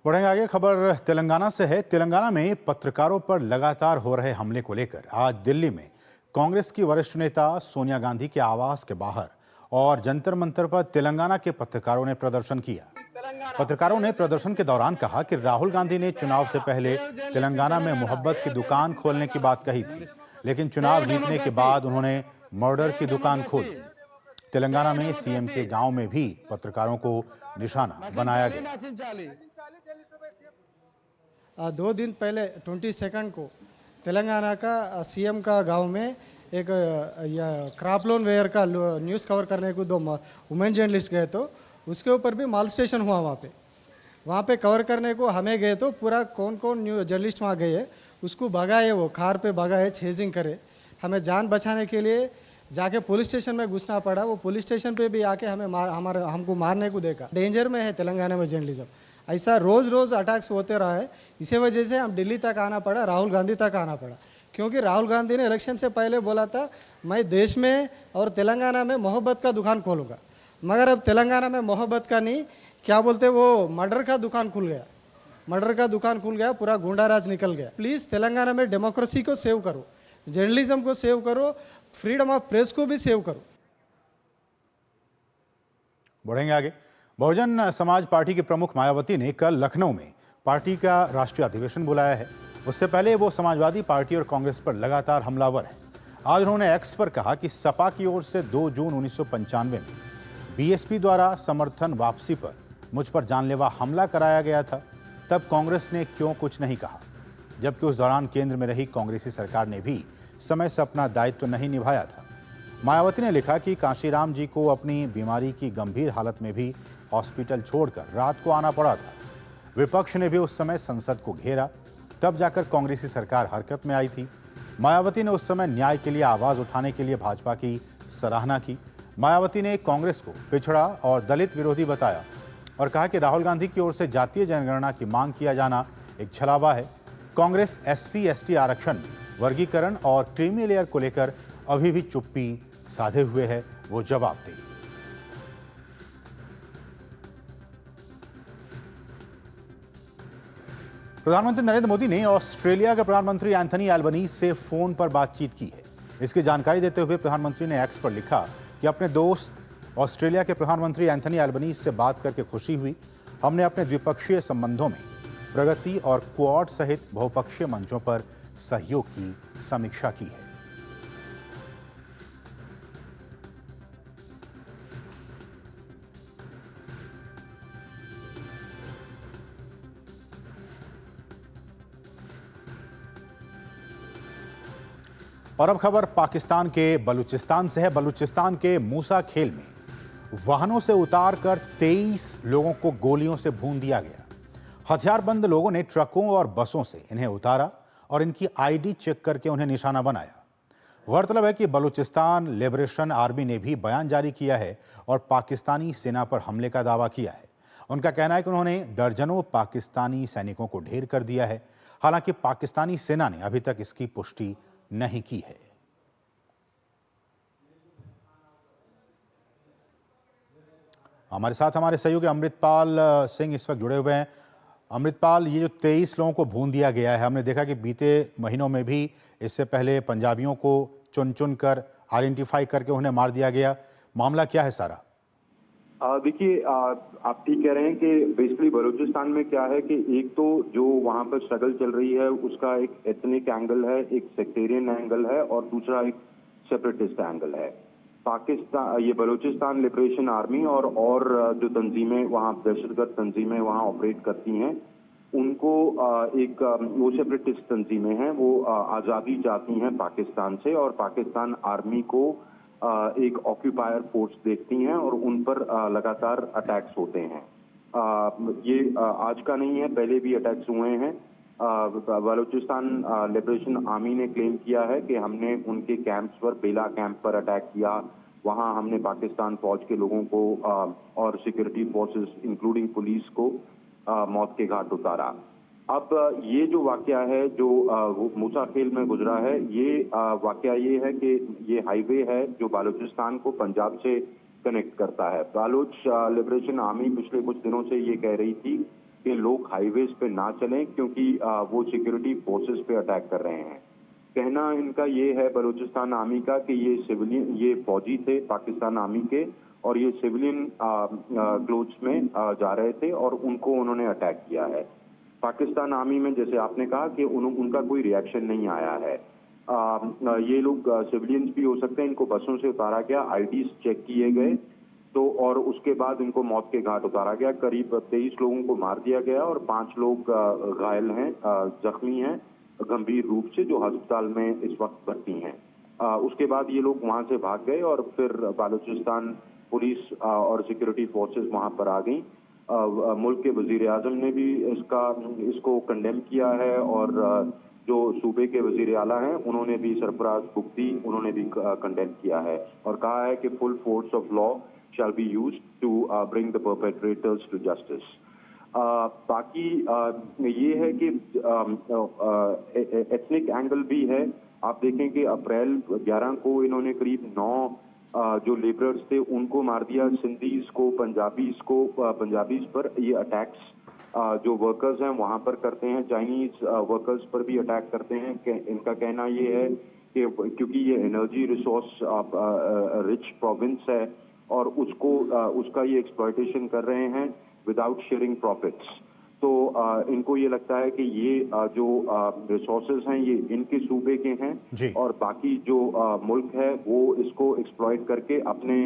बढ़ेंगे आगे। खबर तेलंगाना से है। तेलंगाना में पत्रकारों पर लगातार हो रहे हमले को लेकर आज दिल्ली में कांग्रेस की वरिष्ठ नेता सोनिया गांधी के आवास के बाहर और जंतर मंतर पर तेलंगाना के पत्रकारों ने प्रदर्शन किया। पत्रकारों ने प्रदर्शन के दौरान कहा कि राहुल गांधी ने चुनाव से पहले तेलंगाना में मोहब्बत की दुकान खोलने की बात कही थी, लेकिन चुनाव जीतने के बाद उन्होंने मर्डर की दुकान खोल दी। तेलंगाना में सीएम के गांव में भी पत्रकारों को निशाना बनाया गया। 2 दिन पहले 22 को तेलंगाना का सीएम का गांव में एक क्रॉप लोन वेयर का न्यूज़ कवर करने को 2 वुमेन जर्नलिस्ट गए तो उसके ऊपर भी माल स्टेशन हुआ। वहाँ पे कवर करने को हमें गए तो पूरा कौन कौन न्यूज़ जर्नलिस्ट वहाँ गए उसको भगाए, वो कार पे भगाए, चेजिंग करे। हमें जान बचाने के लिए जाके पुलिस स्टेशन में घुसना पड़ा। वो पुलिस स्टेशन पे भी आके हमको मारने को देखा। डेंजर में है तेलंगाना में जर्नलिज्म। ऐसा रोज़ रोज़ अटैक्स होते रहा है। इसी वजह से हम दिल्ली तक आना पड़ा, राहुल गांधी तक आना पड़ा, क्योंकि राहुल गांधी ने इलेक्शन से पहले बोला था मैं देश में और तेलंगाना में मोहब्बत का दुकान खोलूँगा, मगर अब तेलंगाना में मोहब्बत का नहीं, क्या बोलते वो मर्डर का दुकान खुल गया। मर्डर का दुकान खुल गया, पूरा गुंडाराज निकल गया। प्लीज़ तेलंगाना में डेमोक्रेसी को सेव करो, जर्नलिज्म को सेव करो, फ्रीडम ऑफ प्रेस को भी सेव करो। बढ़ेंगे आगे। बहुजन समाज पार्टी के प्रमुख मायावती ने कल लखनऊ में पार्टी का राष्ट्रीय अधिवेशन बुलाया है। उससे पहले वो समाजवादी पार्टी और कांग्रेस पर लगातार हमलावर हैं। आज उन्होंने एक्स पर कहा कि सपा की ओर से 2 जून 1995 में बीएसपी द्वारा समर्थन वापसी पर मुझ पर जानलेवा हमला कराया गया था, तब कांग्रेस ने क्यों कुछ नहीं कहा, जबकि उस दौरान केंद्र में रही कांग्रेसी सरकार ने भी समय से अपना दायित्व नहीं निभाया था। मायावती ने लिखा कि कांशीराम जी को अपनी बीमारी की गंभीर हालत में भी हॉस्पिटल छोड़कर रात को आना पड़ा था। विपक्ष ने भी उस समय संसद को घेरा, तब जाकर कांग्रेसी सरकार हरकत में आई थी। मायावती ने उस समय न्याय के लिए आवाज उठाने के लिए भाजपा की सराहना की। मायावती ने कांग्रेस को पिछड़ा और दलित विरोधी बताया और कहा कि राहुल गांधी की ओर से जातीय जनगणना की मांग किया जाना एक छलावा है। कांग्रेस SC/ST आरक्षण, वर्गीकरण और क्रीमी लेयर को लेकर अभी भी चुप्पी साधे हुए है, वो जवाब दे। प्रधानमंत्री नरेंद्र मोदी ने ऑस्ट्रेलिया के प्रधानमंत्री एंथनी एल्बनीज से फोन पर बातचीत की है। इसकी जानकारी देते हुए प्रधानमंत्री ने एक्स पर लिखा कि अपने दोस्त ऑस्ट्रेलिया के प्रधानमंत्री एंथनी एल्बनीज से बात करके खुशी हुई। हमने अपने द्विपक्षीय संबंधों में प्रगति और क्वाड सहित बहुपक्षीय मंचों पर सहयोग की समीक्षा की है। और अब खबर पाकिस्तान के बलूचिस्तान से है। बलूचिस्तान के मूसा खेल में वाहनों से उतारकर 23 लोगों को गोलियों से भून दिया गया। हथियारबंद लोगों ने ट्रकों और बसों से इन्हें उतारा और इनकी आईडी चेक करके उन्हें निशाना बनाया। गौरतलब है कि बलूचिस्तान लिबरेशन आर्मी ने भी बयान जारी किया है और पाकिस्तानी सेना पर हमले का दावा किया है। उनका कहना है कि उन्होंने दर्जनों पाकिस्तानी सैनिकों को ढेर कर दिया है। हालांकि पाकिस्तानी सेना ने अभी तक इसकी पुष्टि नहीं की है। हमारे साथ हमारे सहयोगी अमृतपाल सिंह इस वक्त जुड़े हुए हैं। अमृतपाल, ये जो 23 लोगों को भून दिया गया है, हमने देखा कि बीते महीनों में भी इससे पहले पंजाबियों को चुन चुन कर आइडेंटिफाई करके उन्हें मार दिया गया। मामला क्या है सारा? देखिए, आप ठीक कह रहे हैं कि बेसिकली बलूचिस्तान में क्या है कि एक तो जो वहां पर स्ट्रगल चल रही है उसका एक एथनिक एंगल है, एक सेक्टेरियन एंगल है और दूसरा एक सेपरेटिस्ट एंगल है। पाकिस्तान, ये बलूचिस्तान लिबरेशन आर्मी और जो तंजीमें वहाँ दहशतगर्द तंजीमें वहाँ ऑपरेट करती हैं, उनको एक वो सेपरेटिस्ट तंजीमें हैं, वो आज़ादी चाहती हैं पाकिस्तान से और पाकिस्तान आर्मी को एक ऑक्यूपायर फोर्स देखती हैं और उन पर लगातार अटैक्स होते हैं। ये आज का नहीं है, पहले भी अटैक्स हुए हैं। बलूचिस्तान लिबरेशन आर्मी ने क्लेम किया है कि हमने उनके कैंप्स पर, बेला कैंप पर अटैक किया, वहाँ हमने पाकिस्तान फौज के लोगों को और सिक्योरिटी फोर्सेस इंक्लूडिंग पुलिस को मौत के घाट उतारा। अब ये जो वाकया है जो मूसाखेल में गुजरा है, ये वाकया ये है कि ये हाईवे है जो बालूचिस्तान को पंजाब से कनेक्ट करता है। बालूच लिबरेशन आर्मी पिछले कुछ दिनों से ये कह रही थी कि लोग हाईवेज पे ना चलें क्योंकि वो सिक्योरिटी फोर्सेस पे अटैक कर रहे हैं। कहना इनका ये है बलूचिस्तान आर्मी का कि ये सिविलियन, ये फौजी थे पाकिस्तान आर्मी के, और ये सिविलियन क्लोथ्स में जा रहे थे और उनको उन्होंने अटैक किया है। पाकिस्तान आर्मी में जैसे आपने कहा कि उनका कोई रिएक्शन नहीं आया है। ये लोग सिविलियंस भी हो सकते हैं, इनको बसों से उतारा गया, आईडीज चेक किए गए तो, और उसके बाद इनको मौत के घाट उतारा गया। करीब 23 लोगों को मार दिया गया और 5 लोग घायल हैं, जख्मी हैं गंभीर रूप से, जो अस्पताल में इस वक्त भर्ती हैं। उसके बाद ये लोग वहां से भाग गए और फिर बालूचिस्तान पुलिस और सिक्योरिटी फोर्सेस वहां पर आ गई। मुल्क के वजीर आजम ने भी इसको कंडेम किया है और जो सूबे के वजीर आला हैं उन्होंने भी, सरफराज बुगटी, उन्होंने भी कंडेम किया है और कहा है कि full force of law shall be used to bring the perpetrators to justice. बाकी ये है कि एथनिक एंगल भी है। आप देखें कि अप्रैल 11 को इन्होंने करीब 9 जो लेबरर्स थे उनको मार दिया, सिंधीज को, पंजाबीज पर ये अटैक्स जो वर्कर्स हैं वहां पर करते हैं, चाइनीज वर्कर्स पर भी अटैक करते हैं। इनका कहना ये है कि क्योंकि ये एनर्जी रिसोर्स रिच प्रोविंस है और उसका ये एक्सप्लॉयटेशन कर रहे हैं विदाउट शेयरिंग प्रॉफिट्स। तो इनको ये लगता है कि ये जो रिसोर्सेज हैं ये इनके सूबे के हैं और बाकी जो मुल्क है वो इसको एक्सप्लॉइट करके अपने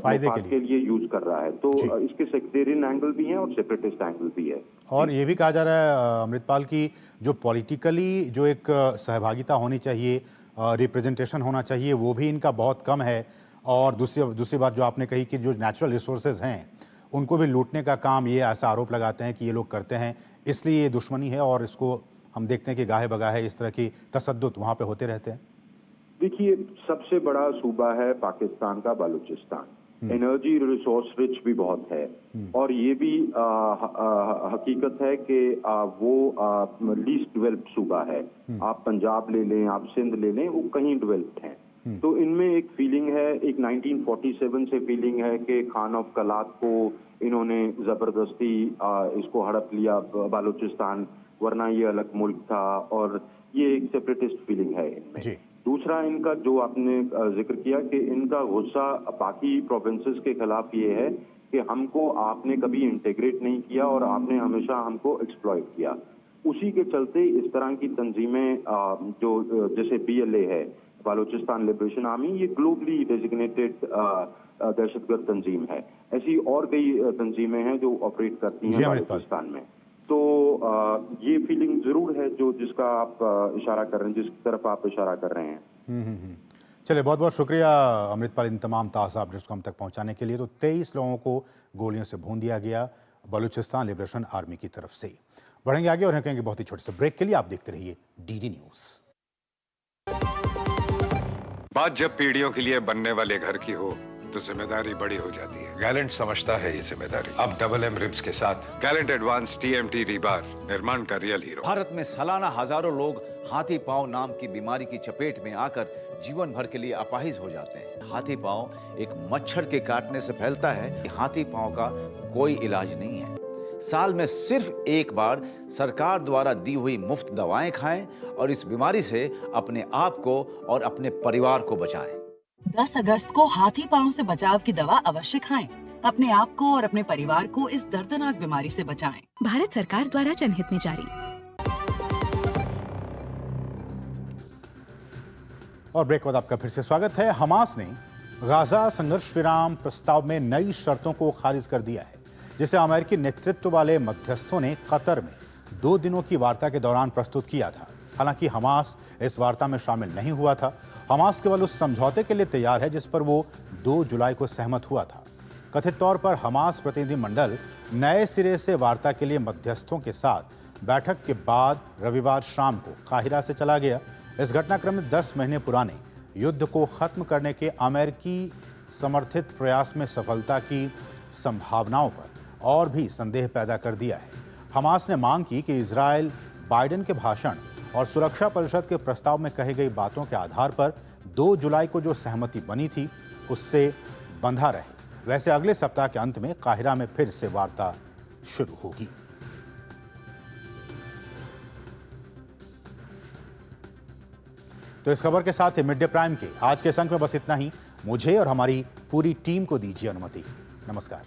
फायदे के लिए यूज कर रहा है। तो इसके सेक्टेरियन एंगल भी है और सेपरेटिस्ट एंगल भी है। और ये भी कहा जा रहा है अमृतपाल की जो पॉलिटिकली जो एक सहभागिता होनी चाहिए, रिप्रेजेंटेशन होना चाहिए, वो भी इनका बहुत कम है। और दूसरी बात जो आपने कही कि जो नेचुरल रिसोर्सेज हैं उनको भी लूटने का काम, ये ऐसा आरोप लगाते हैं कि ये लोग करते हैं, इसलिए ये दुश्मनी है और इसको हम देखते हैं कि गाहे बगाहे इस तरह की तसद्दुत वहाँ पे होते रहते हैं। देखिए, सबसे बड़ा सूबा है पाकिस्तान का बालूचिस्तान, एनर्जी रिसोर्स रिच भी बहुत है और ये भी हकीकत है कि वो लीस्ट डेवलप्ड सूबा है। आप पंजाब ले लें, आप सिंध ले लें, वो कहीं डेवलप्ड हैं। तो इनमें एक फीलिंग है, एक 1947 से फीलिंग है कि खान ऑफ कलात को इन्होंने जबरदस्ती इसको हड़प लिया बालूचिस्तान, वरना ये अलग मुल्क था, और ये एक सेपरेटिस्ट फीलिंग है इनमें। दूसरा इनका जो आपने जिक्र किया कि इनका गुस्सा बाकी प्रोविंसेस के खिलाफ ये है कि हमको आपने कभी इंटीग्रेट नहीं किया और आपने हमेशा हमको एक्सप्लॉइट किया। उसी के चलते इस तरह की तंजीमें जो जैसे BLA है, बालूचिस्तान लिबरेशन आर्मी, ये ग्लोबली डेजिग्नेटेड दहशतगर्द तंजीम है। ऐसी और कई तंजीमें हैं जो ऑपरेट करती हैं बालूचिस्तान में। तो ये फीलिंग जरूर है जो जिसका आप इशारा कर रहे हैं, जिसकी तरफ आप इशारा कर रहे हैं। चलिए, बहुत बहुत शुक्रिया अमृतपाल इन तमाम ताज़ा अपडेट्स को हम तक पहुंचाने के लिए। तो 23 लोगों को गोलियों से भून दिया गया बलूचिस्तान लिबरेशन आर्मी की तरफ से। बढ़ेंगे आगे और हम कहेंगे बहुत ही छोटे से ब्रेक के लिए। आप देखते रहिए DD न्यूज़। बात जब पीढ़ियों के लिए बनने वाले घर की हो तो जिम्मेदारी बड़ी हो जाती है। गैलेंट समझता है ये जिम्मेदारी। अब डबल M रिब्स के साथ गैलेंट एडवांस TMT रीबार निर्माण का रियल हीरो। भारत में सालाना हजारों लोग हाथी पांव नाम की बीमारी की चपेट में आकर जीवन भर के लिए अपाहिज हो जाते हैं। हाथी पांव एक मच्छर के काटने से फैलता है। हाथी पांव का कोई इलाज नहीं है। साल में सिर्फ एक बार सरकार द्वारा दी हुई मुफ्त दवाएं खाएं और इस बीमारी से अपने आप को और अपने परिवार को बचाएं। 10 अगस्त को हाथी पांव से बचाव की दवा अवश्य खाएं। अपने आप को और अपने परिवार को इस दर्दनाक बीमारी से बचाएं। भारत सरकार द्वारा जनहित में जारी। और ब्रेक बाद आपका फिर से स्वागत है। हमास ने गाजा संघर्ष विराम प्रस्ताव में नई शर्तों को खारिज कर दिया है, जिसे अमेरिकी नेतृत्व वाले मध्यस्थों ने कतर में 2 दिनों की वार्ता के दौरान प्रस्तुत किया था। हालांकि हमास इस वार्ता में शामिल नहीं हुआ था। हमास केवल उस समझौते के लिए तैयार है जिस पर वो 2 जुलाई को सहमत हुआ था। कथित तौर पर हमास प्रतिनिधिमंडल नए सिरे से वार्ता के लिए मध्यस्थों के साथ बैठक के बाद रविवार शाम को काहिरा से चला गया। इस घटनाक्रम में 10 महीने पुराने युद्ध को खत्म करने के अमेरिकी समर्थित प्रयास में सफलता की संभावनाओं पर और भी संदेह पैदा कर दिया है। हमास ने मांग की कि इजरायल बाइडेन के भाषण और सुरक्षा परिषद के प्रस्ताव में कही गई बातों के आधार पर 2 जुलाई को जो सहमति बनी थी उससे बंधा रहे। वैसे अगले सप्ताह के अंत में काहिरा में फिर से वार्ता शुरू होगी। तो इस खबर के साथ ही मिड डे प्राइम के आज के अंक में बस इतना ही। मुझे और हमारी पूरी टीम को दीजिए अनुमति। नमस्कार।